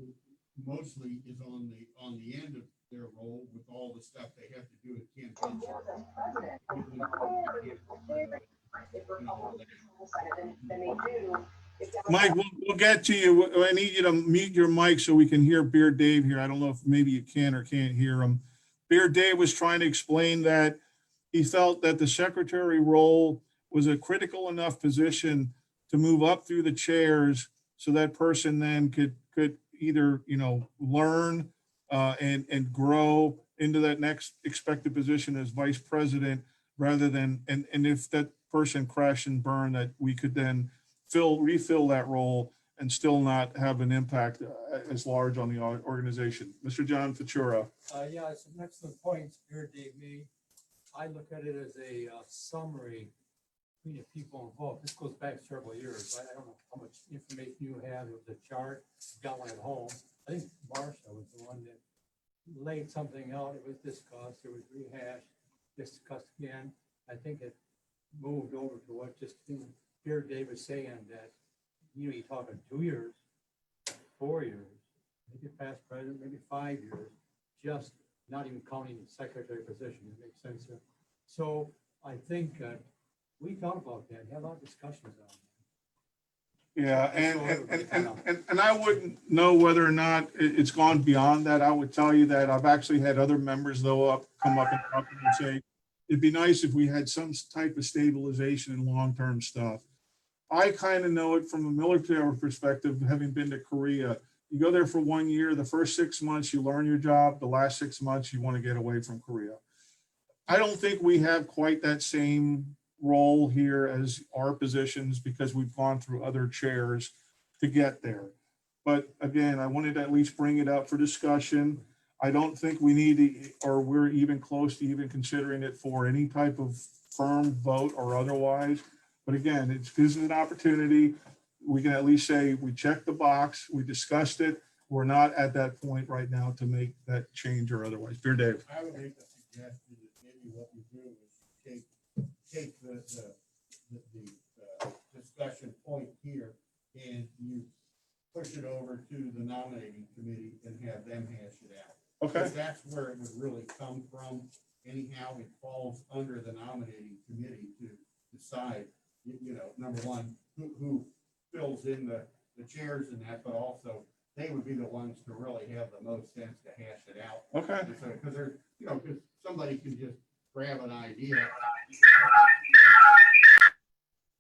mostly is on the end of their role with all the stuff they have to do at campaign. Mike, we'll get to you. I need you to mute your mic so we can hear Beer Dave here. I don't know if maybe you can or can't hear him. Beer Dave was trying to explain that he felt that the secretary role was a critical enough position to move up through the chairs so that person then could either, learn and grow into that next expected position as vice president, rather than, and if that person crashed and burned, that we could then refill that role and still not have an impact as large on the organization. Mr. John Futura. Yeah, it's an excellent point Spirit Dave made. I look at it as a summary between the people involved. This goes back several years. I don't know how much information you have with the chart. Got one at home. I think Marcia was the one that laid something out. It was discussed. It was rehashed, discussed again. I think it moved over to what just Spirit Dave was saying, that you're talking 2 years, 4 years, maybe past president, maybe 5 years, just not even counting the secretary position. It makes sense. So I think we thought about that, had a lot of discussions on it. Yeah, and I wouldn't know whether or not it's gone beyond that. I would tell you that I've actually had other members though come up and talk to me and say, it'd be nice if we had some type of stabilization and long-term stuff. I kind of know it from a military perspective, having been to Korea. You go there for 1 year, the first 6 months, you learn your job. The last 6 months, you want to get away from Korea. I don't think we have quite that same role here as our positions, because we've gone through other chairs to get there. But again, I wanted to at least bring it up for discussion. I don't think we need to, or we're even close to even considering it for any type of firm vote or otherwise. But again, it gives us an opportunity. We can at least say we checked the box, we discussed it. We're not at that point right now to make that change or otherwise. Beer Dave. I would make a suggestion that maybe what you do is take the discussion point here and you push it over to the nominating committee and have them hash it out. Okay. Because that's where it would really come from. Anyhow, it falls under the nominating committee to decide, number one, who fills in the chairs and that, but also they would be the ones to really have the most sense to hash it out. Okay. Because they're, because somebody can just grab an idea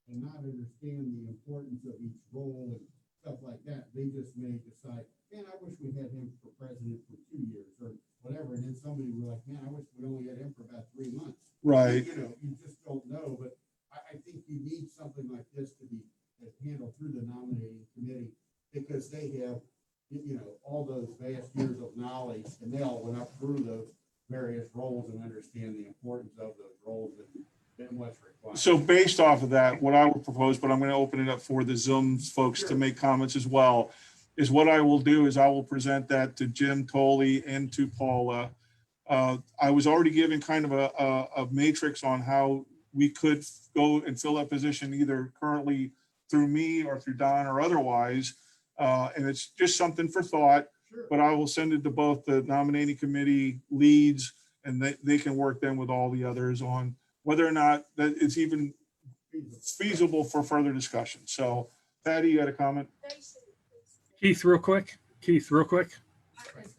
and not understand the importance of each role and stuff like that. They just may decide, man, I wish we had him for president for 2 years or whatever. And then somebody will be like, man, I wish we only had him for about 3 months. Right. You just don't know. But I think you need something like this to be handled through the nominating committee, because they have, all those vast years of knowledge, and they all went up through those various roles and understand the importance of those roles and what's required. So based off of that, what I would propose, but I'm going to open it up for the Zoom folks to make comments as well, is what I will do is I will present that to Jim Tolley and to Paula. I was already given kind of a matrix on how we could go and fill that position either currently through me or through Don or otherwise. And it's just something for thought, but I will send it to both the nominating committee leads, and they can work then with all the others on whether or not that it's even feasible for further discussion. So Patty, you got a comment? Keith, real quick. Okay.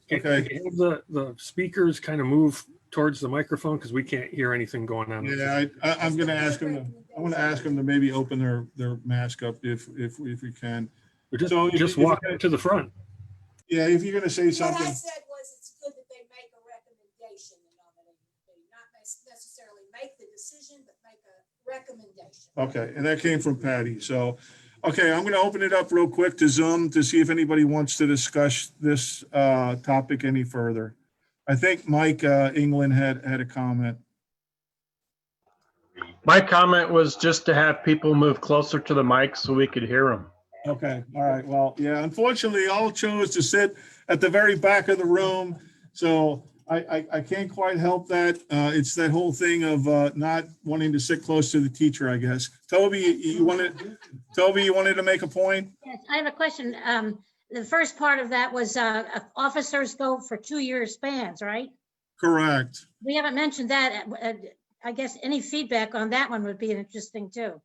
Can you have the speakers kind of move towards the microphone because we can't hear anything going on. Yeah, I'm gonna ask them to maybe open their mask up if we can. So Just walk to the front. Yeah, if you're gonna say What something. I said was it's good that they make a recommendation, the nominating committee, not necessarily make the decision, but make a recommendation. Okay, and that came from Patty. So, okay, I'm gonna open it up real quick to Zoom to see if anybody wants to discuss this topic any further. I think Mike England had a comment. My comment was just to have people move closer to the mic so we could hear them. Okay, all right. Well, yeah, unfortunately, all chose to sit at the very back of the room. So I can't quite help that. It's that whole thing of not wanting to sit close to the teacher, I guess. Toby, you wanted to make a point? Yes, I have a question. The first part of that was officers go for 2-year spans, right? Correct. We haven't mentioned that. I guess any feedback on that one would be interesting too.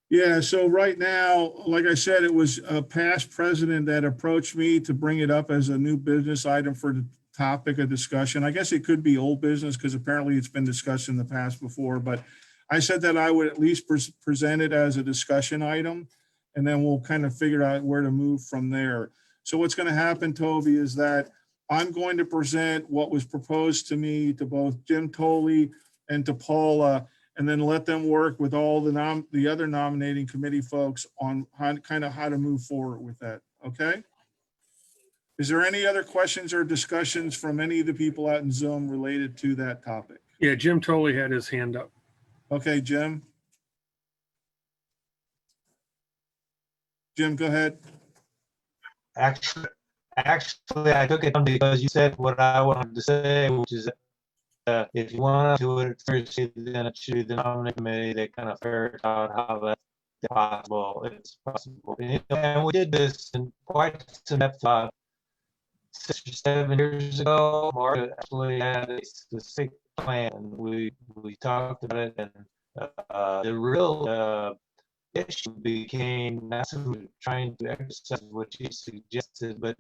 Yeah, so right now, like I said, it was a past president that approached me to bring it up as a new business item for the topic of discussion. I guess it could be old business because apparently it's been discussed in the past before, but I said that I would at least present it as a discussion item, and then we'll kind of figure out where to move from there. So what's going to happen, Toby, is that I'm going to present what was proposed to me to both Jim Tolley and to Paula, and then let them work with all the other nominating committee folks on how to move forward with that. Okay. Is there any other questions or discussions from any of the people out in Zoom related to that topic? Yeah, Jim Tolley had his hand up. Okay, Jim. Jim, go ahead. Actually, I took it down because you said what I wanted to say, which is if you want to do it Thursday, then it should be the nominating committee that kind of ferret out how that's possible. It's possible. And we did this in quite some depth 6 or 7 years ago. Mark actually had a specific plan. We talked about it, and the real issue became not so much trying to exercise what you suggested, but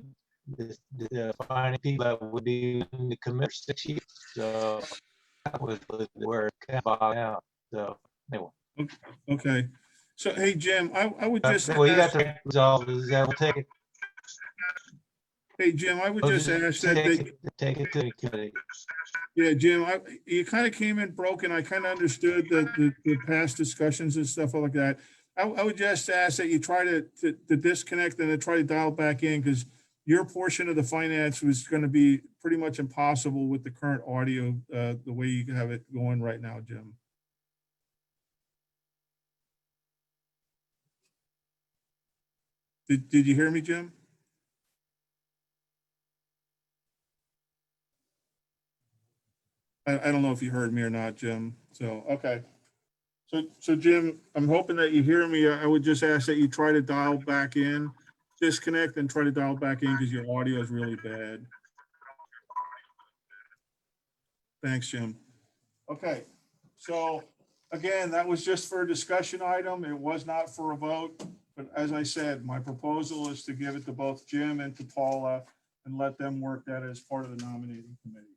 the finding people that would be in the committee 6 years. So that was where it came out. So anyway. Okay. So, hey, Jim, I would just. Well, you got to resolve is that we'll take it. Hey, Jim, I would just ask that. Take it to the committee. Yeah, Jim, you kind of came in broken. I kind of understood the past discussions and stuff like that. I would just ask that you try to disconnect and then try to dial back in, because your portion of the finance was going to be pretty much impossible with the current audio, the way you have it going right now, Jim. Did you hear me, Jim? I don't know if you heard me or not, Jim. So, okay. So Jim, I'm hoping that you hear me. I would just ask that you try to dial back in, disconnect and try to dial back in because your audio is really bad. Thanks, Jim. Okay. So again, that was just for a discussion item. It was not for a vote. But as I said, my proposal is to give it to both Jim and to Paula and let them work that as part of the nominating committee.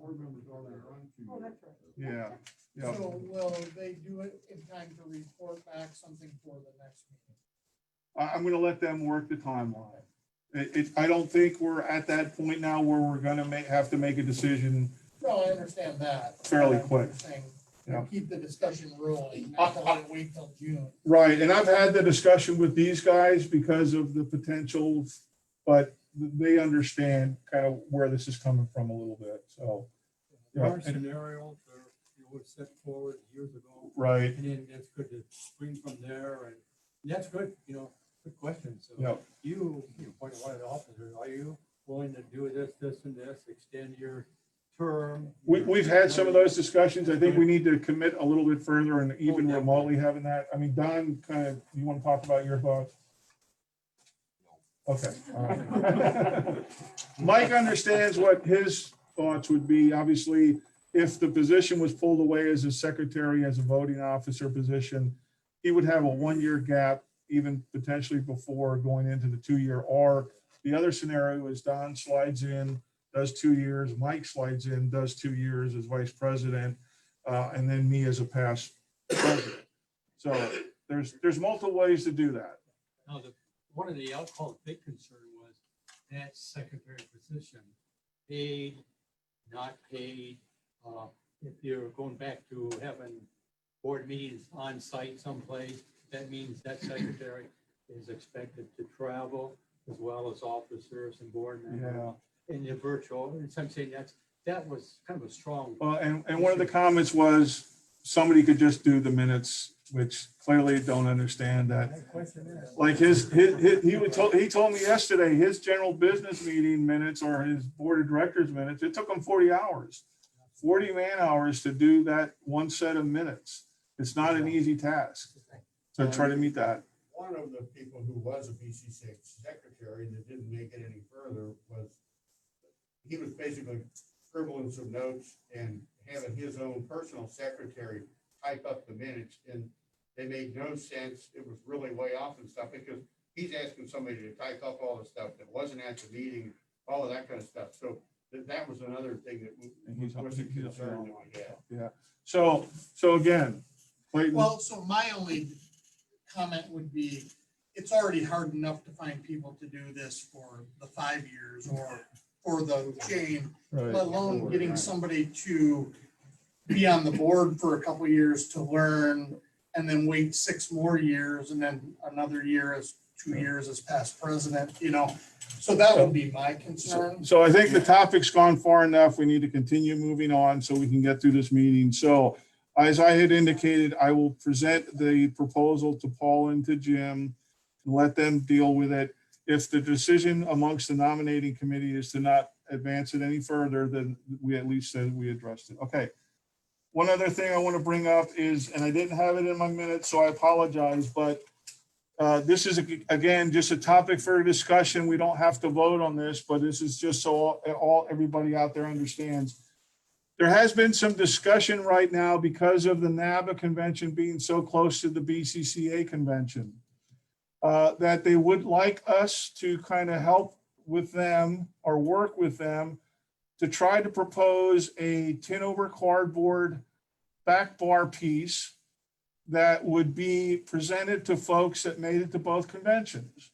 Board members are there, aren't you? Oh, that's right. Yeah. Yeah. So will they do it in time to report back something for the next meeting? I'm going to let them work the timeline. I don't think we're at that point now where we're going to have to make a decision. No, I understand that. Fairly I'm quick. saying, Yeah. keep the discussion rolling, not to let it wait till June. Right. And I've had the discussion with these guys because of the potential, but they understand kind of where this is coming from a little bit. So. There are scenarios where you would set forward years ago. Right. And then it's good to spring from there, and that's good, good question. So Yeah. you point one of the officers, are you willing to do this, and this, extend your term. We've had some of those discussions. I think we need to commit a little bit further and even remotely having that. I mean, Don, kind of, you want to talk about your thoughts? Okay. All right. Mike understands what his thoughts would be. Obviously, if the position was pulled away as a secretary, as a voting officer position, he would have a 1-year gap, even potentially before going into the 2-year. Or the other scenario is Don slides in, does 2 years, Mike slides in, does 2 years as vice president, and then me as a past president. So there's multiple ways to do that. Now, one of the, I'll call it big concern was that secretary position, paid, not paid. If you're going back to having board meetings on site someplace, that means that secretary is expected to travel as well as officers and board members. In the virtual, and so I'm saying that was kind of a strong. Well, and one of the comments was somebody could just do the minutes, which clearly don't understand that. Like he told me yesterday, his general business meeting minutes or his board of directors minutes, it took him 40 hours, 40 man hours to do that one set of minutes. It's not an easy task. So try to meet that. One of the people who was a BCCA secretary that didn't make it any further was, he was basically scribbling some notes and having his own personal secretary type up the minutes, and they made no sense. It was really way off and stuff because he's asking somebody to type up all the stuff that wasn't at the meeting, all of that kind of stuff. So that was another thing that was a concern that we had. Yeah. So again, Clayton. Well, so my only comment would be, it's already hard enough to find people to do this for the 5 years or for the chain, let alone getting somebody to be on the board for a couple of years to learn and then wait 6 more years and then another year as 2 years as past president, you know. So that would be my concern. So I think the topic's gone far enough. We need to continue moving on so we can get through this meeting. So as I had indicated, I will present the proposal to Paul and to Jim and let them deal with it. If the decision amongst the nominating committee is to not advance it any further, then we at least said we addressed it. Okay. One other thing I want to bring up is, and I didn't have it in my minutes, so I apologize, but this is, again, just a topic for discussion. We don't have to vote on this, but this is just so everybody out there understands. There has been some discussion right now because of the NABA convention being so close to the BCCA convention, that they would like us to kind of help with them or work with them to try to propose a tin over cardboard back bar piece that would be presented to folks that made it to both conventions.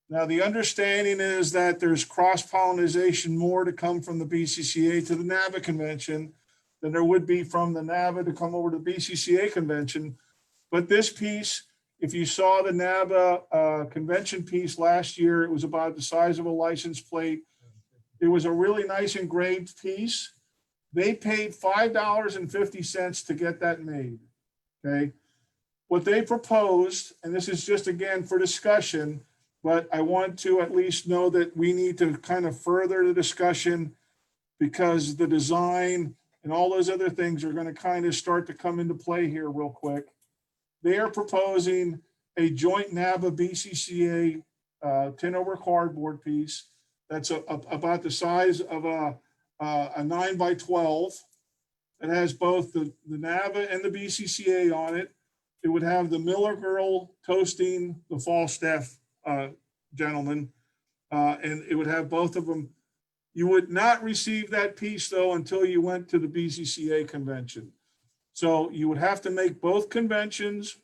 Now, the understanding is that there's cross-pollination more to come from the BCCA to the NABA convention than there would be from the NABA to come over to the BCCA convention. But this piece, if you saw the NABA convention piece last year, it was about the size of a license plate. It was a really nice engraved piece. They paid $5.50 to get that made, okay? What they proposed, and this is just again for discussion, but I want to at least know that we need to kind of further the discussion because the design and all those other things are going to kind of start to come into play here real quick. They are proposing a joint NABA BCCA tin over cardboard piece that's about the size of a 9x12. It has both the NABA and the BCCA on it. It would have the Miller girl toasting the Falstaff gentleman, and it would have both of them. You would not receive that piece, though, until you went to the BCCA convention. So you would have to make both conventions.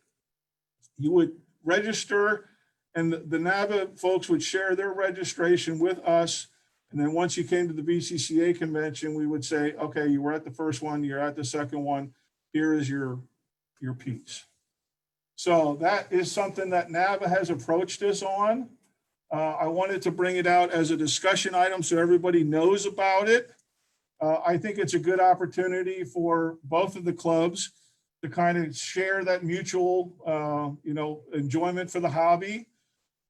You would register, and the NABA folks would share their registration with us. And then once you came to the BCCA convention, we would say, okay, you were at the first one, you're at the second one, here is your piece. So that is something that NABA has approached us on. I wanted to bring it out as a discussion item so everybody knows about it. I think it's a good opportunity for both of the clubs to kind of share that mutual, enjoyment for the hobby,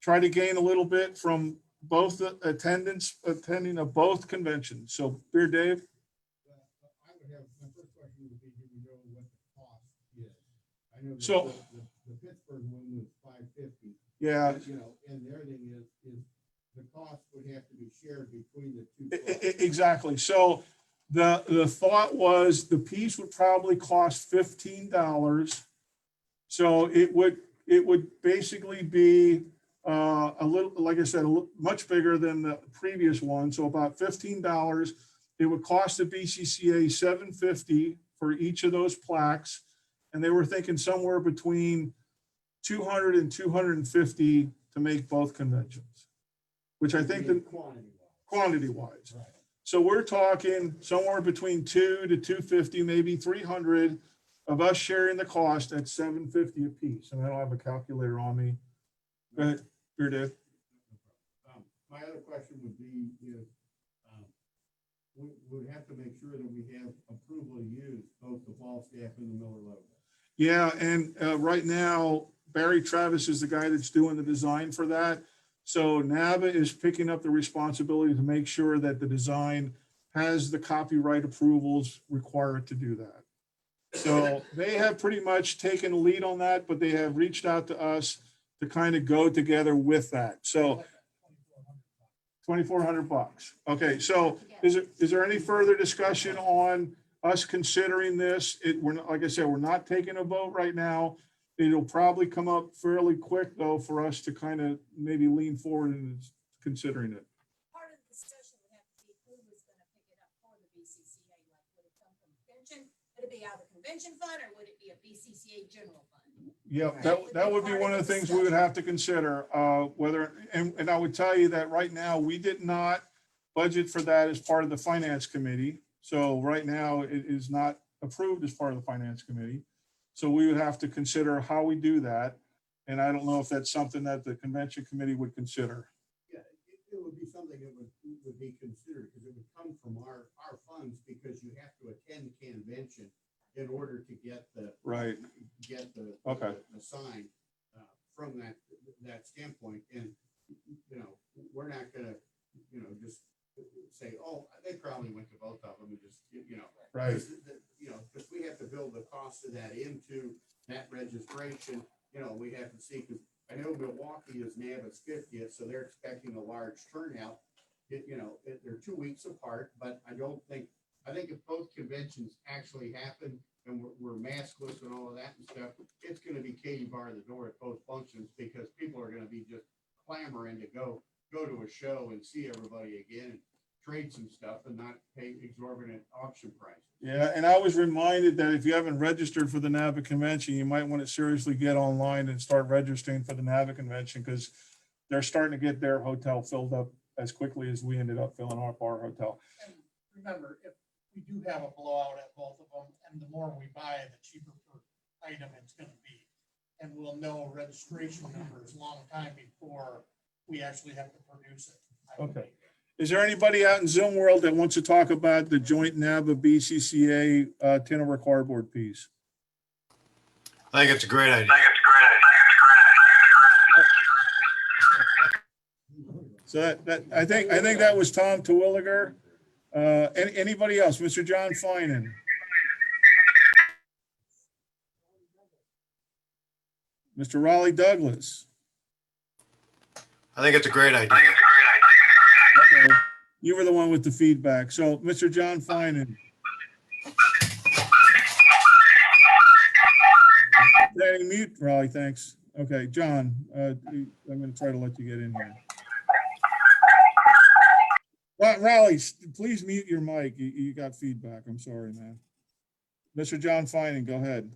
try to gain a little bit from both the attending of both conventions. So, Beer Dave. I know So- the Pittsburgh one was $5.50. Yeah. You know, and the other thing is the cost would have to be shared between the two. Exactly. So the thought was the piece would probably cost $15. So it would basically be a little, like I said, much bigger than the previous one. So about $15. It would cost the BCCA $7.50 for each of those plaques. And they were thinking somewhere between $200 and $250 to make both conventions, which I think the quantity wise. So we're talking somewhere between $200 to $250, maybe $300 of us sharing the cost at $7.50 a piece. And I don't have a calculator on me. Go ahead, here it is. My other question would be is, we would have to make sure that we have approval to use both the Ball staff and the Miller logo. Yeah, and right now, Barry Travis is the guy that's doing the design for that. So NABA is picking up the responsibility to make sure that the design has the copyright approvals required to do that. So they have pretty much taken the lead on that, but they have reached out to us to kind of go together with that. So $2,400. Okay, so is there any further discussion on us considering this? We're not, like I said, we're not taking a vote right now. It'll probably come up fairly quick though for us to kind of maybe lean forward in considering it. Part of the discussion would have to be who was gonna pick it up for the BCCA, like would it come from convention? Would it be out of the convention fund or would it be a BCCA general fund? Yeah, that would be one of the things we would have to consider, whether, and I would tell you that right now, we did not budget for that as part of the finance committee. So right now, it is not approved as part of the finance committee. So we would have to consider how we do that. And I don't know if that's something that the convention committee would consider. Yeah, it would be something that would be considered because it would come from our funds because you have to attend convention in order to get the Right. Okay. the sign from that standpoint. And you know, we're not gonna just say, oh, they probably went to both of them and just Right. because we have to build the cost of that into that registration. We have to see, because I know Milwaukee is NABA's 50th, so they're expecting a large turnout. They're 2 weeks apart, but I think if both conventions actually happen and we're maskless and all of that and stuff, it's going to be Katie bar the door at both functions because people are going to be just clamoring to go to a show and see everybody again, and trade some stuff and not pay exorbitant auction prices. Yeah, and I was reminded that if you haven't registered for the NABA convention, you might want to seriously get online and start registering for the NABA convention because they're starting to get their hotel filled up as quickly as we ended up filling up our hotel. And remember, if we do have a blowout at both of them, and the more we buy, the cheaper per item it's gonna be. And we'll know registration numbers a long time before we actually have to produce it. Okay. Is there anybody out in Zoom world that wants to talk about the joint NABA BCCA tin over cardboard piece? I think it's a great idea. So I think that was Tom Terwilliger. Anybody else? Mr. John Finan. Mr. Raleigh Douglas. I think it's a great idea. Okay. You were the one with the feedback. So Mr. John Finan. Danny, mute Raleigh, thanks. Okay, John, I'm going to try to let you get in here. Raleigh, please mute your mic. You got feedback. I'm sorry, man. Mr. John Finan, go ahead.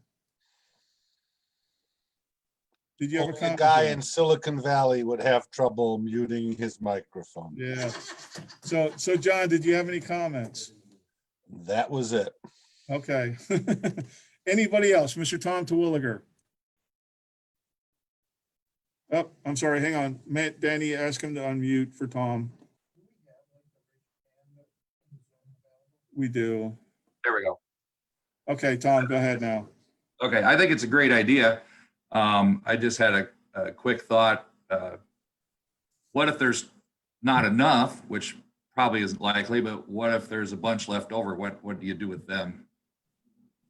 Did you have a Only comment? guy in Silicon Valley would have trouble muting his microphone. Yeah. So John, did you have any comments? That was it. Okay. Anybody else? Mr. Tom Terwilliger. Oh, I'm sorry. Hang on. Matt, Danny, ask him to unmute for Tom. We do. There we go. Okay, Tom, go ahead now. Okay, I think it's a great idea. I just had a quick thought. What if there's not enough, which probably isn't likely, but what if there's a bunch left over? What do you do with them?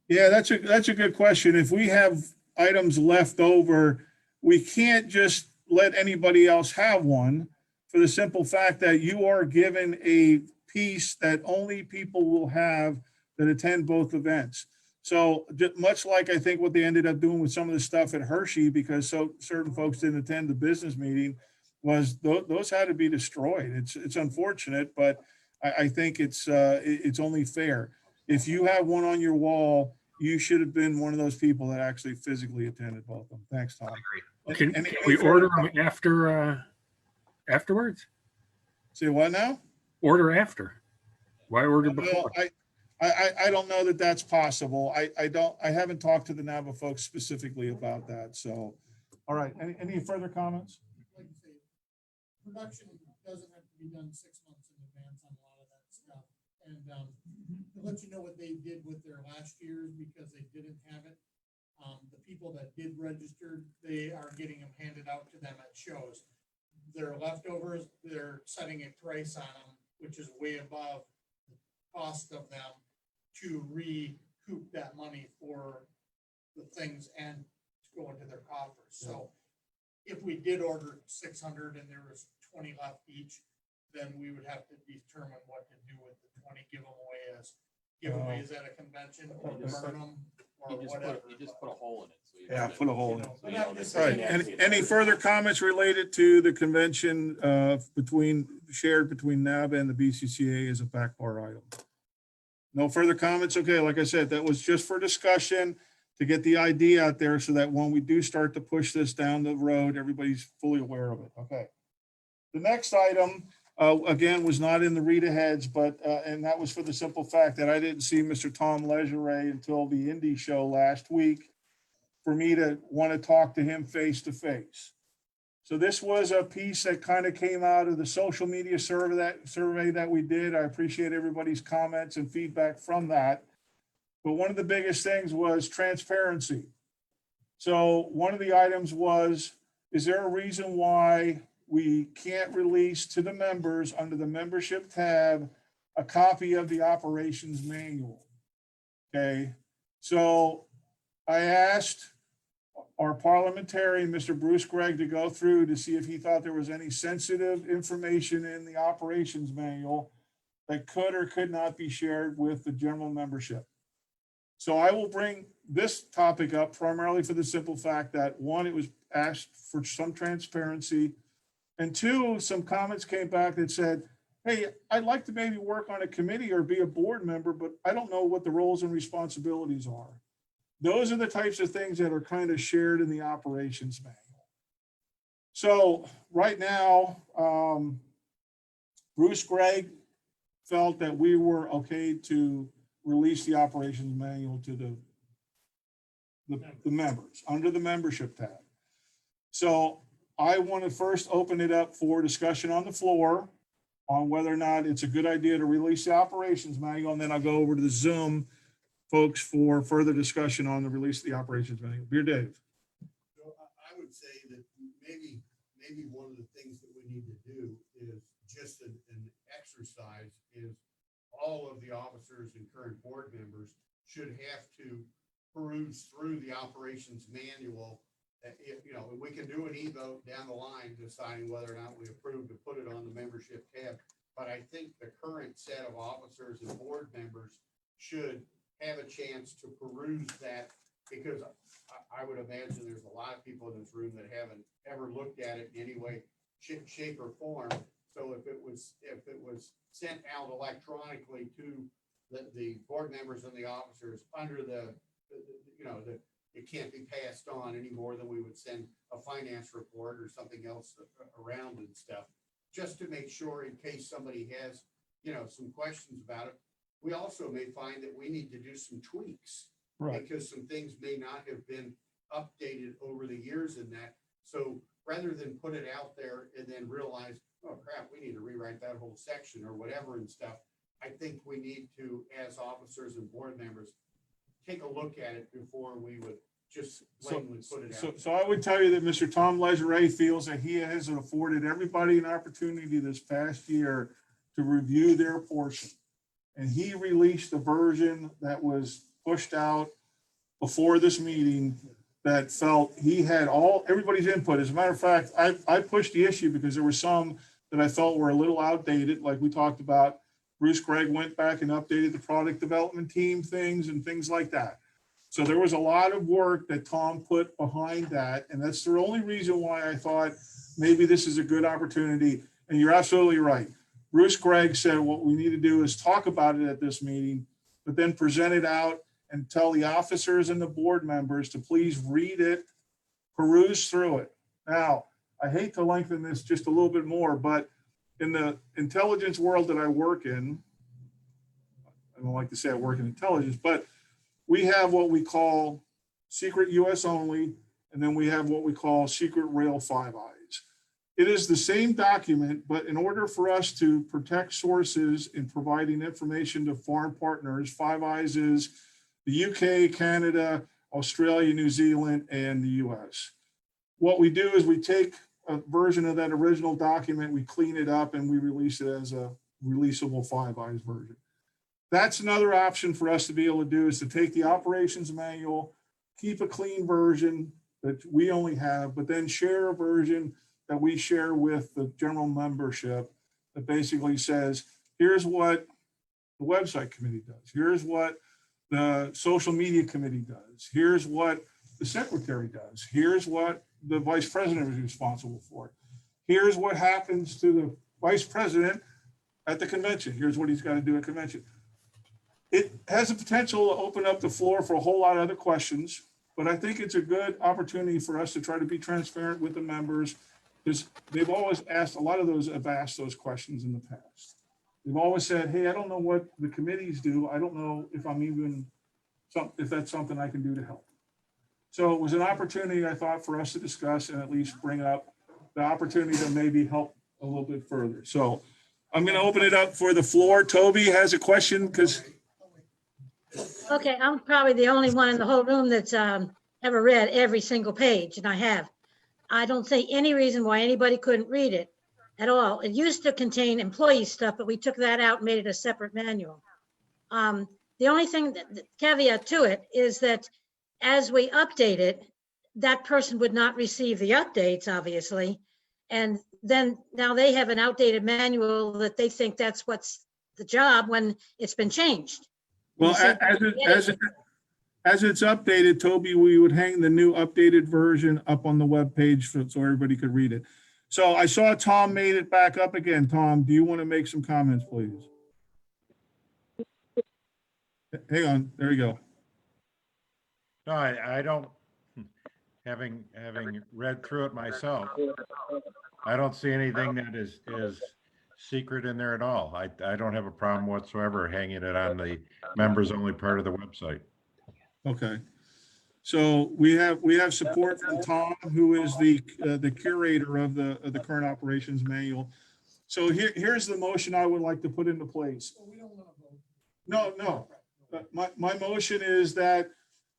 Yeah, that's a good question. If we have items left over, we can't just let anybody else have one for the simple fact that you are given a piece that only people will have that attend both events. So much like I think what they ended up doing with some of the stuff at Hershey, because certain folks didn't attend the business meeting, was those had to be destroyed. It's unfortunate, but I think it's only fair. If you have one on your wall, you should have been one of those people that actually physically attended both of them. Thanks, Tom. Can Any we further order them afterwards? Say what now? Order after. Why order Well, before? I don't know that that's possible. I haven't talked to the NABA folks specifically about that. So, all right. Any further comments? Like you say, production doesn't have to be done 6 months in advance on a lot of that stuff. And to let you know what they did with their last year's, because they didn't have it. The people that did register, they are getting them handed out to them at shows. Their leftovers, they're setting a price on them, which is way above the cost of them to recoup that money for the things and to go into their coffers. So if we did order 600 and there was 20 left each, then we would have to determine what to do with the 20, give them away as giveaways at a convention or burn them or whatever. You just put a hole in it. So you Yeah, put a hole in it. But I'm just All right. saying, Any further comments related to the convention shared between NABA and the BCCA as a back bar item? No further comments? Okay, like I said, that was just for discussion to get the idea out there so that when we do start to push this down the road, everybody's fully aware of it. Okay. The next item, again, was not in the read aheads, but, and that was for the simple fact that I didn't see Mr. Tom Legeray until the Indy show last week for me to want to talk to him face to face. So this was a piece that kind of came out of the social media survey that we did. I appreciate everybody's comments and feedback from that. But one of the biggest things was transparency. So one of the items was, is there a reason why we can't release to the members under the membership tab a copy of the operations manual? Okay, so I asked our parliamentarian, Mr. Bruce Gregg, to go through to see if he thought there was any sensitive information in the operations manual that could or could not be shared with the general membership. So I will bring this topic up primarily for the simple fact that, one, it was asked for some transparency, and two, some comments came back that said, hey, I'd like to maybe work on a committee or be a board member, but I don't know what the roles and responsibilities are. Those are the types of things that are kind of shared in the operations manual. So right now, Bruce Gregg felt that we were okay to release the operations manual to the members under the membership tab. So I want to first open it up for discussion on the floor on whether or not it's a good idea to release the operations manual, and then I'll go over to the Zoom folks for further discussion on the release of the operations manual. Beer Dave. So I would say that maybe one of the things that we need to do is just an exercise is all of the officers and current board members should have to peruse through the operations manual. If, you know, we can do an e-vote down the line deciding whether or not we approve to put it on the membership tab. But I think the current set of officers and board members should have a chance to peruse that, because I would imagine there's a lot of people in this room that haven't ever looked at it in any way, shape or form. So if it was sent out electronically to the board members and the officers under it can't be passed on any more than we would send a finance report or something else around and stuff, just to make sure in case somebody has, some questions about it. We also may find that we need to do some tweaks, right, because some things may not have been updated over the years in that. So rather than put it out there and then realize, oh crap, we need to rewrite that whole section or whatever and stuff, I think we need to, as officers and board members, take a look at it before we would just blatantly put it out. So I would tell you that Mr. Tom Legeray feels that he has afforded everybody an opportunity this past year to review their portion. And he released a version that was pushed out before this meeting that felt he had everybody's input. As a matter of fact, I pushed the issue because there were some that I felt were a little outdated, like we talked about. Bruce Gregg went back and updated the product development team things and things like that. So there was a lot of work that Tom put behind that. And that's the only reason why I thought maybe this is a good opportunity. And you're absolutely right. Bruce Gregg said what we need to do is talk about it at this meeting, but then present it out and tell the officers and the board members to please read it, peruse through it. Now, I hate to lengthen this just a little bit more, but in the intelligence world that I work in, I don't like to say I work in intelligence, but we have what we call secret US only, and then we have what we call secret rail 5 eyes. It is the same document, but in order for us to protect sources in providing information to foreign partners, 5 eyes is the UK, Canada, Australia, New Zealand, and the US. What we do is we take a version of that original document, we clean it up, and we release it as a releasable 5 eyes version. That's another option for us to be able to do, is to take the operations manual, keep a clean version that we only have, but then share a version that we share with the general membership that basically says, here's what the website committee does. Here's what the social media committee does. Here's what the secretary does. Here's what the vice president is responsible for. Here's what happens to the vice president at the convention. Here's what he's got to do at convention. It has the potential to open up the floor for a whole lot of other questions, but I think it's a good opportunity for us to try to be transparent with the members, because they've always asked, a lot of those have asked those questions in the past. They've always said, hey, I don't know what the committees do. I don't know if I'm even, if that's something I can do to help. So it was an opportunity, I thought, for us to discuss and at least bring up the opportunity to maybe help a little bit further. So I'm going to open it up for the floor. Toby has a question because. Okay, I'm probably the only one in the whole room that's ever read every single page, and I have. I don't see any reason why anybody couldn't read it at all. It used to contain employee stuff, but we took that out and made it a separate manual. The only thing, the caveat to it is that as we update it, that person would not receive the updates, obviously. And then now they have an outdated manual that they think that's what's the job when it's been changed. Well, as it's updated, Toby, we would hang the new updated version up on the webpage so everybody could read it. So I saw Tom made it back up again. Tom, do you want to make some comments, please? Hang on, there you go. No, I don't, having read through it myself, I don't see anything that is secret in there at all. I don't have a problem whatsoever hanging it on the members only part of the website. Okay. So we have support from Tom, who is the curator of the current operations manual. So here's the motion I would like to put into place. No. My motion is that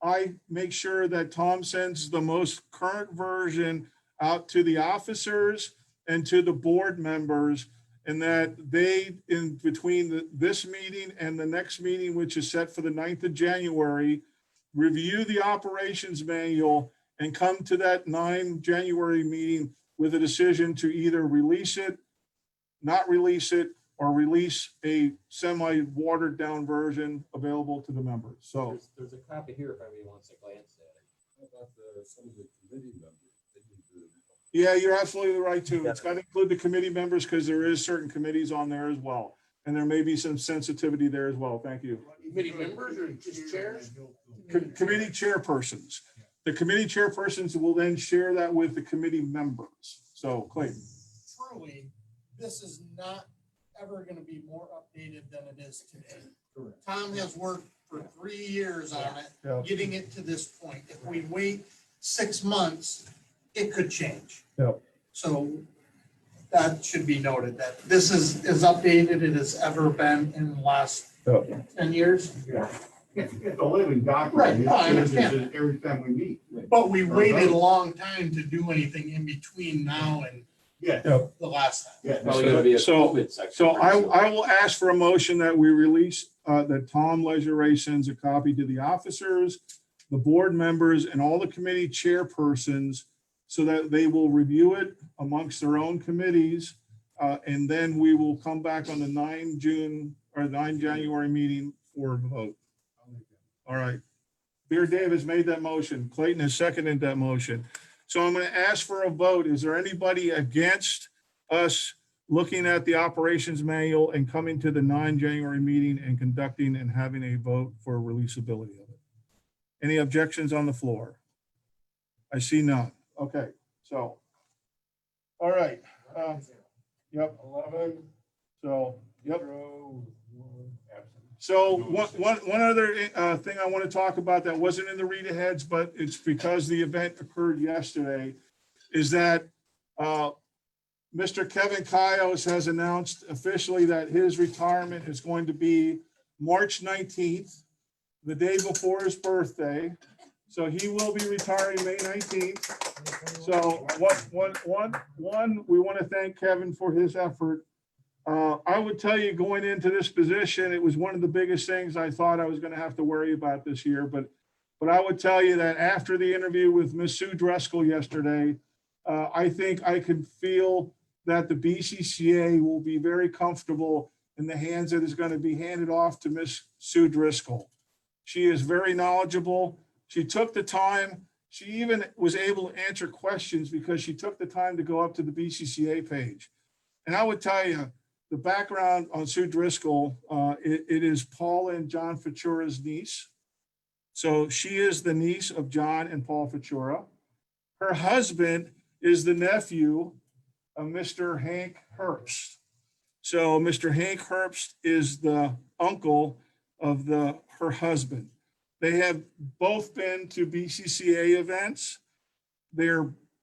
I make sure that Tom sends the most current version out to the officers and to the board members, and that they, in between this meeting and the next meeting, which is set for the 9th of January, review the operations manual and come to that 9 January meeting with a decision to either release it, not release it, or release a semi-watered down version available to the members. So There's a copy here if anybody wants to glance at it. How about some of the committee members? yeah, you're absolutely right too. It's got to include the committee members because there is certain committees on there as well. And there may be some sensitivity there as well. Thank you. Committee members or just chairs? Committee chairpersons. The committee chairpersons will then share that with the committee members. So Clayton. Truly, this is not ever going to be more updated than it is today. Tom has worked for 3 years on it, getting it to this point. If we wait 6 months, it could change. Yep. So that should be noted, that this is as updated it has ever been in the last 10 years. Yeah. It's a living document. Right, It I changes understand. every time we meet. But we waited a long time to do anything in between now and the last time. Yeah. Probably gonna be a COVID section. So I will ask for a motion that we release, that Tom Leisure sends a copy to the officers, the board members and all the committee chairpersons so that they will review it amongst their own committees. And then we will come back on the 9 January meeting for a vote. All right. Beer Dave has made that motion. Clayton has seconded that motion. So I'm going to ask for a vote. Is there anybody against us looking at the operations manual and coming to the 9 January meeting and conducting and having a vote for releasability of it? Any objections on the floor? I see none. Okay, so, all right. Yep. 11. So, yep. So one other thing I want to talk about that wasn't in the read aheads, but it's because the event occurred yesterday, is that Mr. Kevin Kaios has announced officially that his retirement is going to be March 19th, the day before his birthday. So he will be retiring May 19th. So we want to thank Kevin for his effort. I would tell you, going into this position, it was one of the biggest things I thought I was going to have to worry about this year. But I would tell you that after the interview with Ms. Sue Driscoll yesterday, I think I could feel that the BCCA will be very comfortable in the hands that is going to be handed off to Ms. Sue Driscoll. She is very knowledgeable. She took the time. She even was able to answer questions because she took the time to go up to the BCCA page. And I would tell you, the background on Sue Driscoll, it is Paul and John Fatura's niece. So she is the niece of John and Paul Fatura. Her husband is the nephew of Mr. Hank Herbst. So Mr. Hank Herbst is the uncle of her husband. They have both been to BCCA events.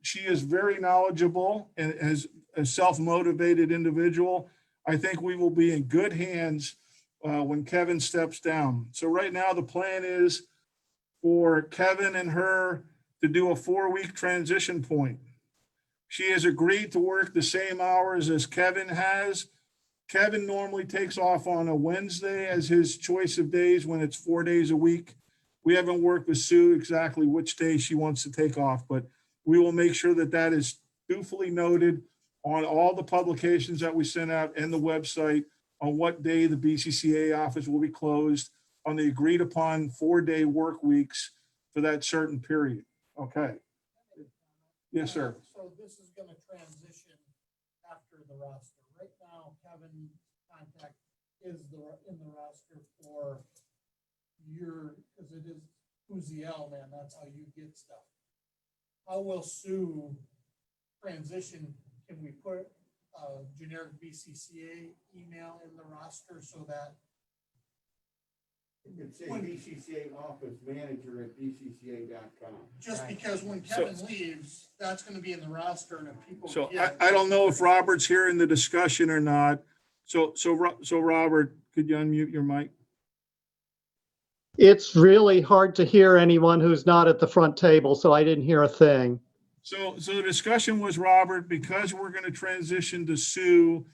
She is very knowledgeable and as a self-motivated individual. I think we will be in good hands when Kevin steps down. So right now the plan is for Kevin and her to do a 4-week transition point. She has agreed to work the same hours as Kevin has. Kevin normally takes off on a Wednesday as his choice of days when it's 4 days a week. We haven't worked with Sue exactly which day she wants to take off, but we will make sure that that is dutifully noted on all the publications that we send out and the website on what day the BCCA office will be closed on the agreed upon 4-day work weeks for that certain period. Okay. Yes, sir. So this is going to transition after the roster. Right now, Kevin's contact is in the roster for because it is who's the L man, that's how you get stuff. How will Sue transition? Can we put a generic BCCA email in the roster so that You could say BCCA office manager at bcca.com. just because when Kevin leaves, that's going to be in the roster and if people. So I don't know if Robert's here in the discussion or not. So Robert, could you unmute your mic? It's really hard to hear anyone who's not at the front table, so I didn't hear a thing. So the discussion was, Robert, because we're going to transition to Sue,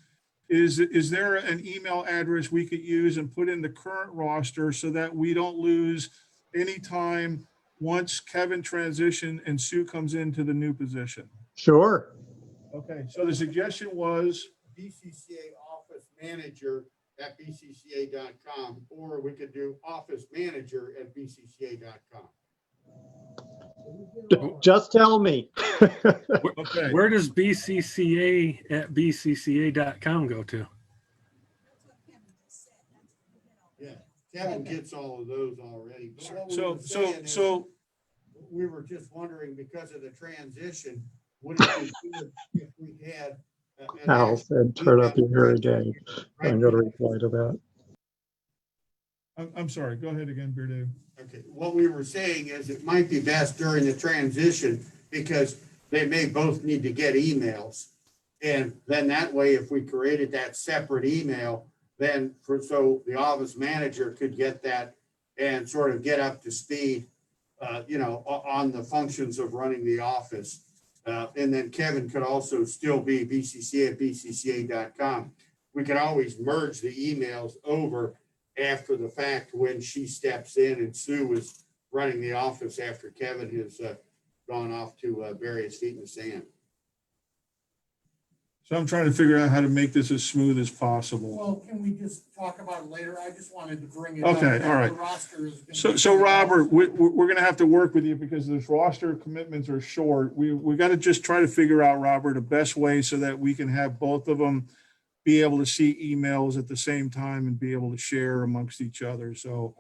is there an email address we could use and put in the current roster so that we don't lose any time once Kevin transitioned and Sue comes into the new position? Sure. Okay, so the suggestion was BCCA office manager at bcca.com, or we could do office manager at bcca.com. Just tell me. Okay. Where does BCCA at bcca.com go to? Yeah, Kevin gets all of those already. But what we So- were saying is, so- we were just wondering, because of the transition, would it be good if we had an Al actual said, turn up email your hearing aid. I'm going to reply to that. I'm sorry, go ahead again, Beer Dave. Okay, what we were saying is it might be best during the transition because they may both need to get emails. And then that way, if we created that separate email, then so the office manager could get that and sort of get up to speed, on the functions of running the office. And then Kevin could also still be BCCA at bcca.com. We could always merge the emails over after the fact when she steps in and Sue is running the office after Kevin has gone off to bury his feet in the sand. So I'm trying to figure out how to make this as smooth as possible. Well, can we just talk about it later? I just wanted to bring it up. Okay, all right. The roster is gonna So, be so coming Robert, out. we're gonna have to work with you because those roster commitments are short. We got to just try to figure out, Robert, the best way so that we can have both of them be able to see emails at the same time and be able to share amongst each other. So,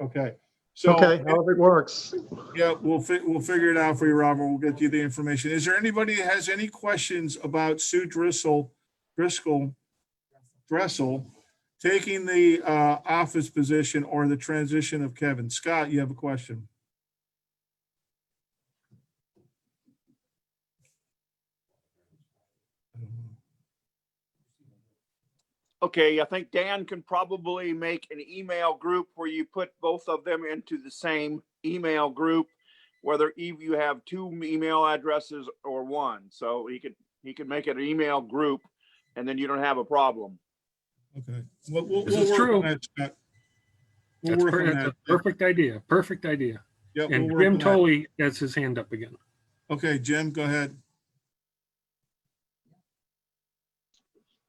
okay. So, Okay, however it works. yeah, we'll figure it out for you, Robert. We'll get you the information. Is there anybody that has any questions about Sue Dressel taking the office position or the transition of Kevin? Scott, you have a question? Okay, I think Dan can probably make an email group where you put both of them into the same email group, whether you have two email addresses or one. So he could make it an email group, and then you don't have a problem. Okay. This We'll is work true. on that, Scott. We'll work on That's that. a perfect idea. Perfect idea. Yeah, we'll And work Jim on that. Tully has his hand up again. Okay, Jim, go ahead.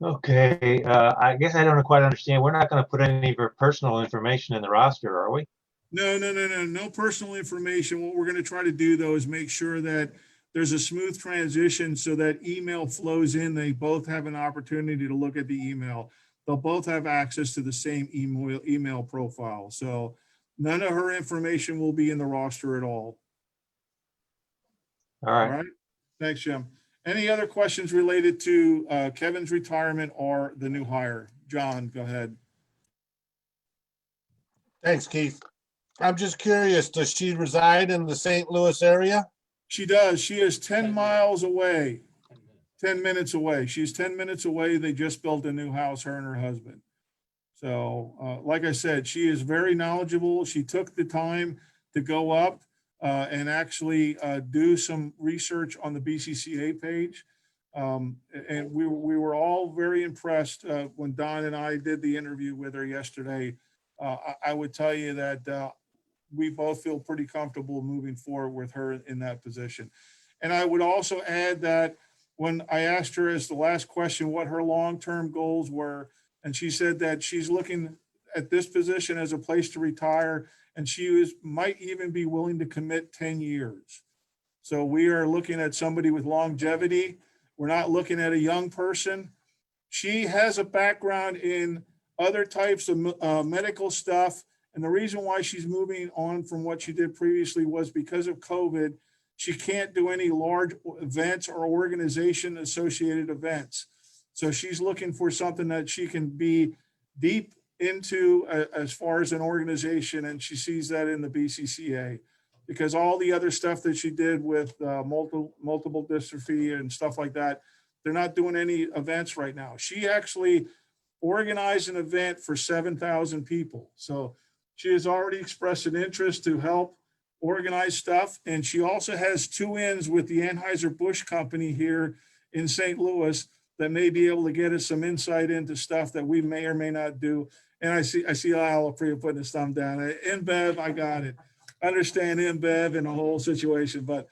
Okay, I guess I don't quite understand. We're not going to put any of her personal information in the roster, are we? No personal information. What we're going to try to do though is make sure that there's a smooth transition so that email flows in. They both have an opportunity to look at the email. They'll both have access to the same email profile. So none of her information will be in the roster at all. All right. All right. Thanks, Jim. Any other questions related to Kevin's retirement or the new hire? John, go ahead. Thanks, Keith. I'm just curious, does she reside in the St. Louis area? She does. She is 10 miles away, 10 minutes away. She's 10 minutes away. They just built a new house, her and her husband. So like I said, she is very knowledgeable. She took the time to go up and actually do some research on the BCCA page. And we were all very impressed when Don and I did the interview with her yesterday. I would tell you that we both feel pretty comfortable moving forward with her in that position. And I would also add that when I asked her as the last question what her long-term goals were, and she said that she's looking at this position as a place to retire, and might even be willing to commit 10 years. So we are looking at somebody with longevity. We're not looking at a young person. She has a background in other types of medical stuff. And the reason why she's moving on from what she did previously was because of COVID. She can't do any large events or organization associated events. So she's looking for something that she can be deep into as far as an organization. And she sees that in the BCCA because all the other stuff that she did with multiple dystrophy and stuff like that, they're not doing any events right now. She actually organized an event for 7,000 people. So she has already expressed an interest to help organize stuff. And she also has 2 ins with the Anheuser-Busch company here in St. Louis that may be able to get us some insight into stuff that we may or may not do. And I see Al Priya putting his thumb down. InBev, I got it. Understand InBev and the whole situation, but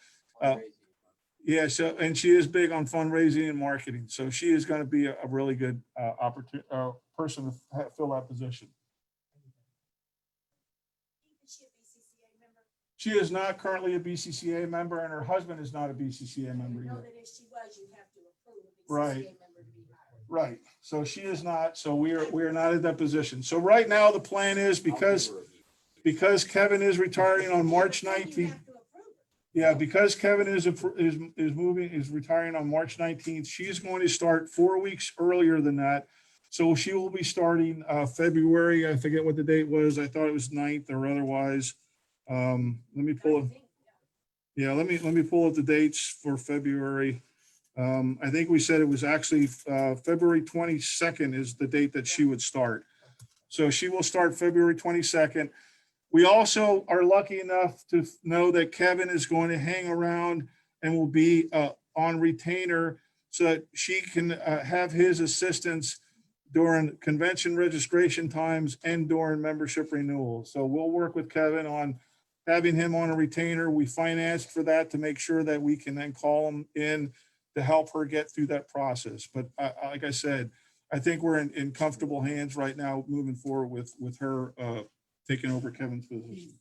yeah. So, and she is big on fundraising and marketing. So she is going to be a really good person to fill that position. She is not currently a BCCA member, and her husband is not a BCCA member know yet. that if she was, you'd have to approve a BCCA Right. member to be hired. Right. So she is not. So we are not at that position. So right now the plan is because Kevin is retiring on March 19th. Yeah, because Kevin is retiring on March 19th. She's going to start 4 weeks earlier than that. So she will be starting February. I forget what the date was. I thought it was 9th or otherwise. Let me pull it. Yeah, let me pull up the dates for February. I think we said it was actually February 22nd is the date that she would start. So she will start February 22nd. We also are lucky enough to know that Kevin is going to hang around and will be on retainer so that she can have his assistance during convention registration times and during membership renewals. So we'll work with Kevin on having him on a retainer. We financed for that to make sure that we can then call him in to help her get through that process. But like I said, I think we're in comfortable hands right now moving forward with her taking over Kevin's position.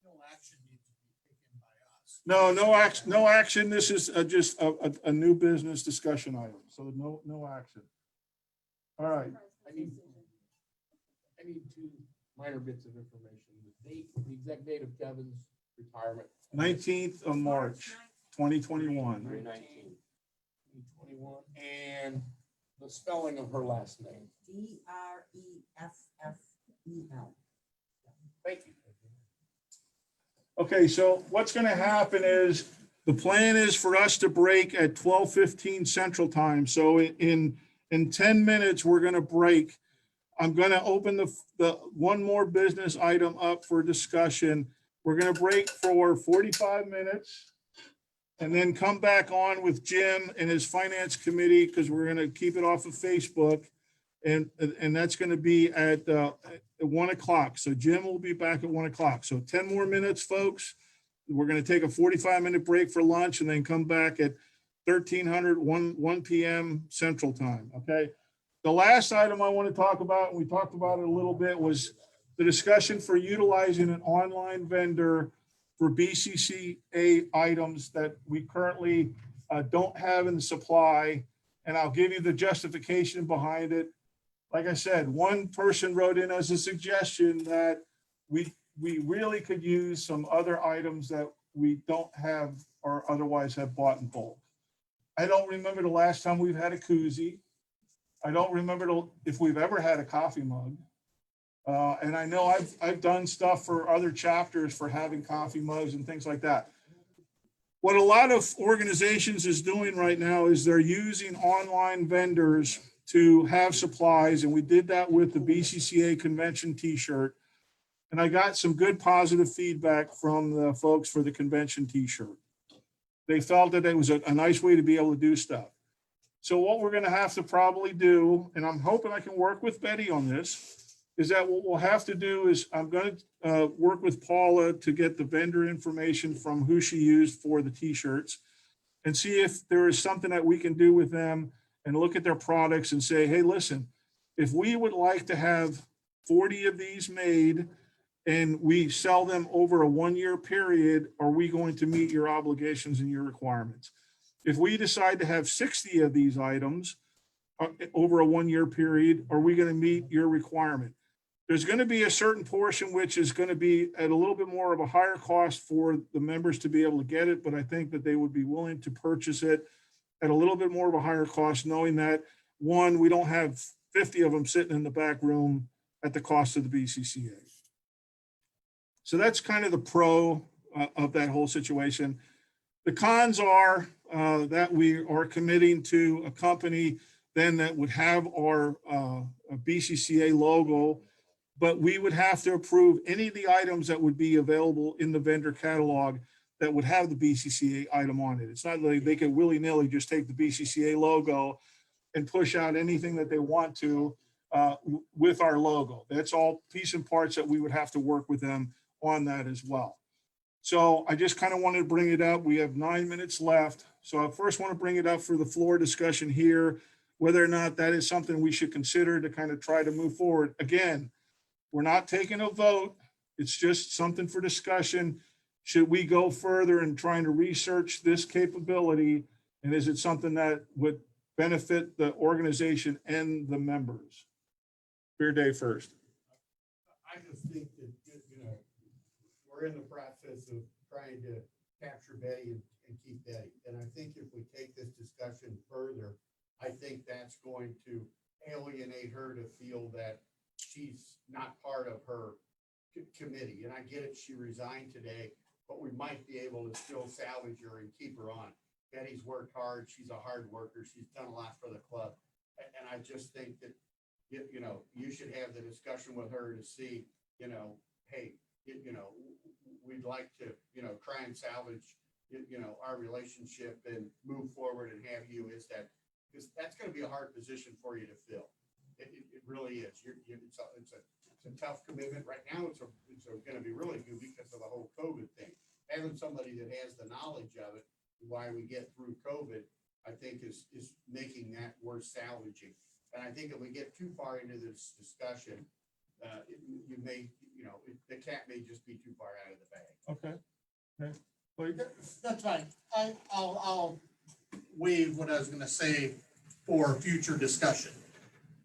No action needs to be taken by us. No action. This is just a new business discussion item. So no action. All right. I need two minor bits of information. The exact date of Kevin's retirement. 19th of March, 2021. 2021. And the spelling of her last name. DREFFEL. Thank you. Okay, so what's going to happen is the plan is for us to break at 12:15 Central Time. So in 10 minutes, we're going to break. I'm going to open the one more business item up for discussion. We're going to break for 45 minutes and then come back on with Jim and his finance committee because we're going to keep it off of Facebook. And that's going to be at 1 o'clock. So Jim will be back at 1 o'clock. So 10 more minutes, folks. We're going to take a 45-minute break for lunch and then come back at 1 p.m. Central Time. Okay. The last item I want to talk about, and we talked about it a little bit, was the discussion for utilizing an online vendor for BCCA items that we currently don't have in supply. And I'll give you the justification behind it. Like I said, one person wrote in as a suggestion that we really could use some other items that we don't have or otherwise have bought in bulk. I don't remember the last time we've had a koozie. I don't remember if we've ever had a coffee mug. And I know I've done stuff for other chapters for having coffee mugs and things like that. What a lot of organizations is doing right now is they're using online vendors to have supplies. And we did that with the BCCA convention t-shirt. And I got some good positive feedback from the folks for the convention t-shirt. They felt that it was a nice way to be able to do stuff. So what we're going to have to probably do, and I'm hoping I can work with Betty on this, is that what we'll have to do is I'm going to work with Paula to get the vendor information from who she used for the t-shirts and see if there is something that we can do with them and look at their products and say, hey, listen, if we would like to have 40 of these made and we sell them over a 1-year period, are we going to meet your obligations and your requirements? If we decide to have 60 of these items over a 1-year period, are we going to meet your requirement? There's going to be a certain portion which is going to be at a little bit more of a higher cost for the members to be able to get it, but I think that they would be willing to purchase it at a little bit more of a higher cost, knowing that, one, we don't have 50 of them sitting in the back room at the cost of the BCCA. So that's kind of the pro of that whole situation. The cons are that we are committing to a company then that would have our BCCA logo, but we would have to approve any of the items that would be available in the vendor catalog that would have the BCCA item on it. It's not like they could willy-nilly just take the BCCA logo and push out anything that they want to with our logo. That's all piece and parts that we would have to work with them on that as well. So I just kind of wanted to bring it up. We have 9 minutes left. So I first want to bring it up for the floor discussion here, whether or not that is something we should consider to kind of try to move forward. Again, we're not taking a vote. It's just something for discussion. Should we go further in trying to research this capability? And is it something that would benefit the organization and the members? Beer Day first. I just think that, we're in the process of trying to capture Betty and keep Betty. And I think if we take this discussion further, I think that's going to alienate her to feel that she's not part of her committee. And I get it, she resigned today, but we might be able to still salvage her and keep her on. Betty's worked hard. She's a hard worker. She's done a lot for the club. And I just think that, you should have the discussion with her to see, hey, we'd like to, try and salvage, our relationship and move forward and have you as that, because that's going to be a hard position for you to fill. It really is. It's a tough commitment right now. It's are gonna be really good because of the whole COVID thing. Having somebody that has the knowledge of it, why we get through COVID, I think is making that worth salvaging. And I think if we get too far into this discussion, you may, the cat may just be too far out of the bag. Okay. Okay. Well, That's fine. I'll waive what I was gonna say for future discussion.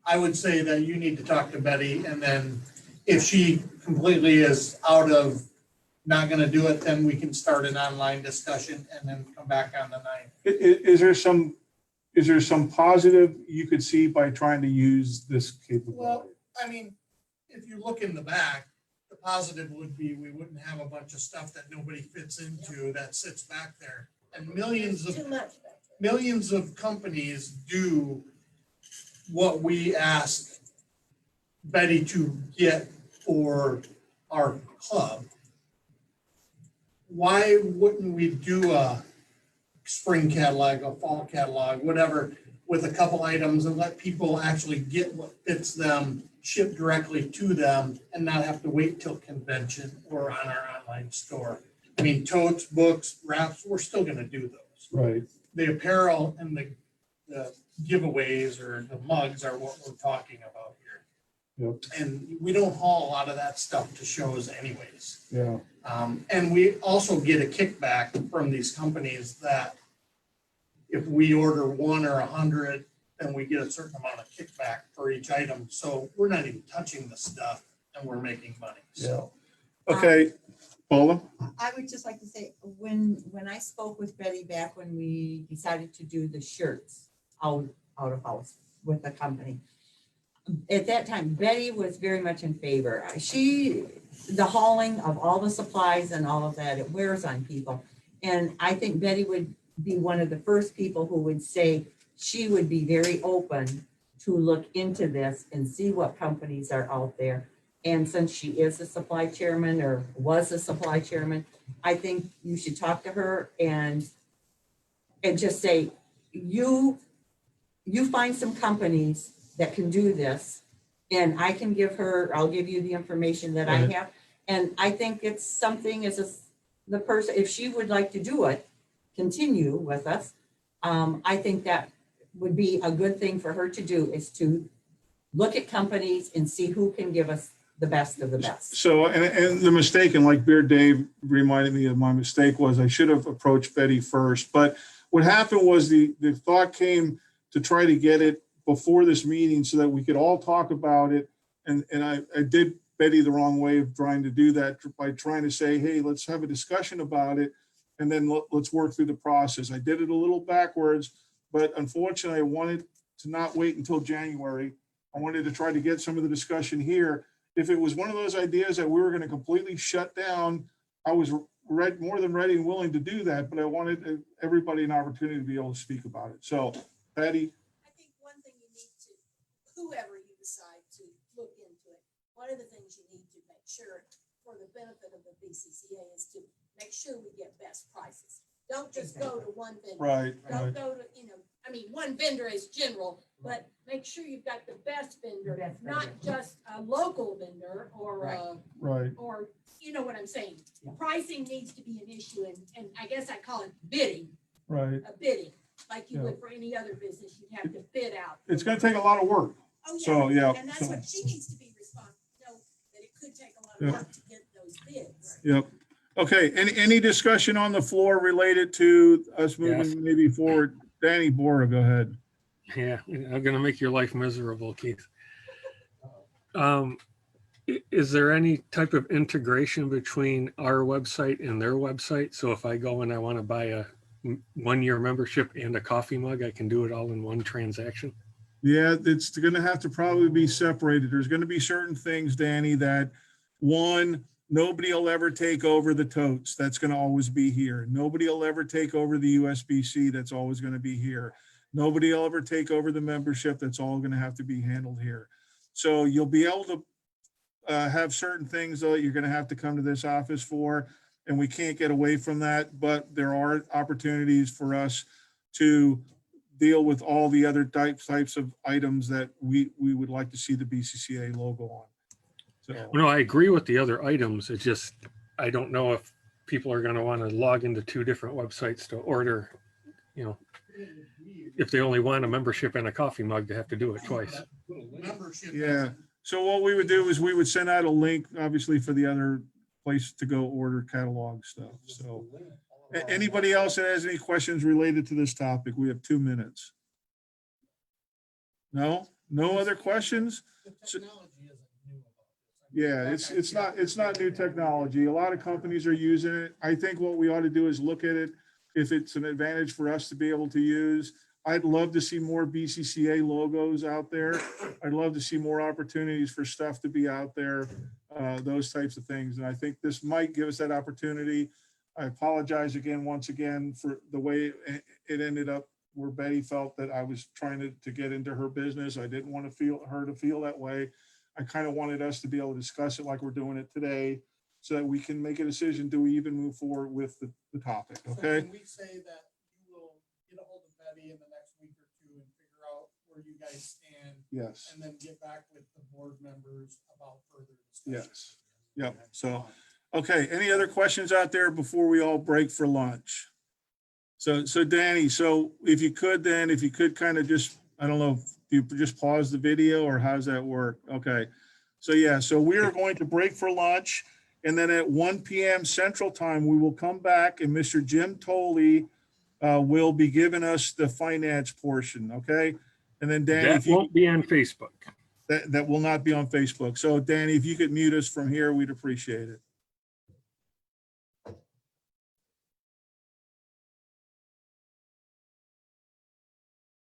I would say that you need to talk to Betty, and then if she completely is out of not gonna do it, then we can start an online discussion and then come back on the 9th. Is there some positive you could see by trying to use this capability? Well, I mean, if you look in the back, the positive would be we wouldn't have a bunch of stuff that nobody fits into that sits back there. And millions of companies do what we ask Betty to get for our club. Why wouldn't we do a spring catalog, a fall catalog, whatever, with a couple items and let people actually get what fits them, shipped directly to them, and not have to wait till convention or on our online store? I mean, totes, books, wraps, we're still gonna do those. Right. The apparel and the giveaways or the mugs are what we're talking about here. Yep. And we don't haul a lot of that stuff to shows anyways. Yeah. And we also get a kickback from these companies that if we order 1 or 100, then we get a certain amount of kickback for each item. So we're not even touching the stuff and we're making money. So. Okay, Paula? I would just like to say, when I spoke with Betty back when we decided to do the shirts out of house with the company, at that time, Betty was very much in favor. The hauling of all the supplies and all of that, it wears on people. And I think Betty would be one of the first people who would say she would be very open to look into this and see what companies are out there. And since she is a supply chairman or was a supply chairman, I think you should talk to her and just say, you find some companies that can do this, and I'll give you the information that I have. And I think it's something the person, if she would like to do it, continue with us, I think that would be a good thing for her to do, is to look at companies and see who can give us the best of the best. So, and the mistake, and like Beard Dave reminded me of my mistake, was I should have approached Betty first. But what happened was the thought came to try to get it before this meeting so that we could all talk about it. And I did Betty the wrong way of trying to do that by trying to say, hey, let's have a discussion about it, and then let's work through the process. I did it a little backwards, but unfortunately, I wanted to not wait until January. I wanted to try to get some of the discussion here. If it was one of those ideas that we were going to completely shut down, I was more than ready and willing to do that, but I wanted everybody an opportunity to be able to speak about it. So, Patty? I think one thing you need to, whoever you decide to look into it, one of the things you need to make sure for the benefit of the BCCA is to make sure we get best prices. Don't just go to one vendor. Right. Don't go to, one vendor is general, but make sure you've got the best vendor, not just a local vendor or Right. or you know what I'm saying. Pricing needs to be an issue, and I guess I call it bidding. Right. A bidding, like you would for any other business, you'd have to bid out. It's going to take a lot of work. Oh, yeah. So, yeah. And that's what she needs to be responsible, that it could take a lot of work to get those bids. Yep. Okay. Any discussion on the floor related to us moving maybe forward? Danny Bora, go ahead. Yeah, I'm going to make your life miserable, Keith. Is there any type of integration between our website and their website? So if I go and I want to buy a 1-year membership and a coffee mug, I can do it all in one transaction? Yeah, it's going to have to probably be separated. There's going to be certain things, Danny, that one, nobody will ever take over the totes. That's going to always be here. Nobody will ever take over the USBC. That's always going to be here. Nobody will ever take over the membership. That's all going to have to be handled here. So you'll be able to have certain things though you're going to have to come to this office for, and we can't get away from that. But there are opportunities for us to deal with all the other types of items that we would like to see the BCCA logo on. So, No, I agree with the other items. It's just, I don't know if people are gonna want to log into 2 different websites to order, you know, if they only want a membership and a coffee mug, they have to do it twice. Membership. yeah. So what we would do is we would send out a link, obviously, for the other place to go order catalog stuff. So anybody else that has any questions related to this topic? We have 2 minutes. No? No other questions? The technology isn't new about this. Yeah, it's not new technology. A lot of companies are using it. I think what we ought to do is look at it. If it's an advantage for us to be able to use, I'd love to see more BCCA logos out there. I'd love to see more opportunities for stuff to be out there, those types of things. And I think this might give us that opportunity. I apologize again, once again, for the way it ended up where Betty felt that I was trying to get into her business. I didn't want her to feel that way. I kind of wanted us to be able to discuss it like we're doing it today so that we can make a decision. Do we even move forward with the topic? So Okay. can we say that you will get a hold of Betty in the next week or 2 and figure out where you guys stand? Yes. And then get back with the board members about further discussion? Yes. Yep. So, okay. Any other questions out there before we all break for lunch? So Danny, so if you could kind of just, I don't know, if you just pause the video or how's that work? Okay. So yeah, so we are going to break for lunch, and then at 1 p.m. Central Time, we will come back and Mr. Jim Tolley will be giving us the finance portion, okay? And then Danny, That won't be on Facebook. that will not be on Facebook. So Danny, if you could mute us from here, we'd appreciate it.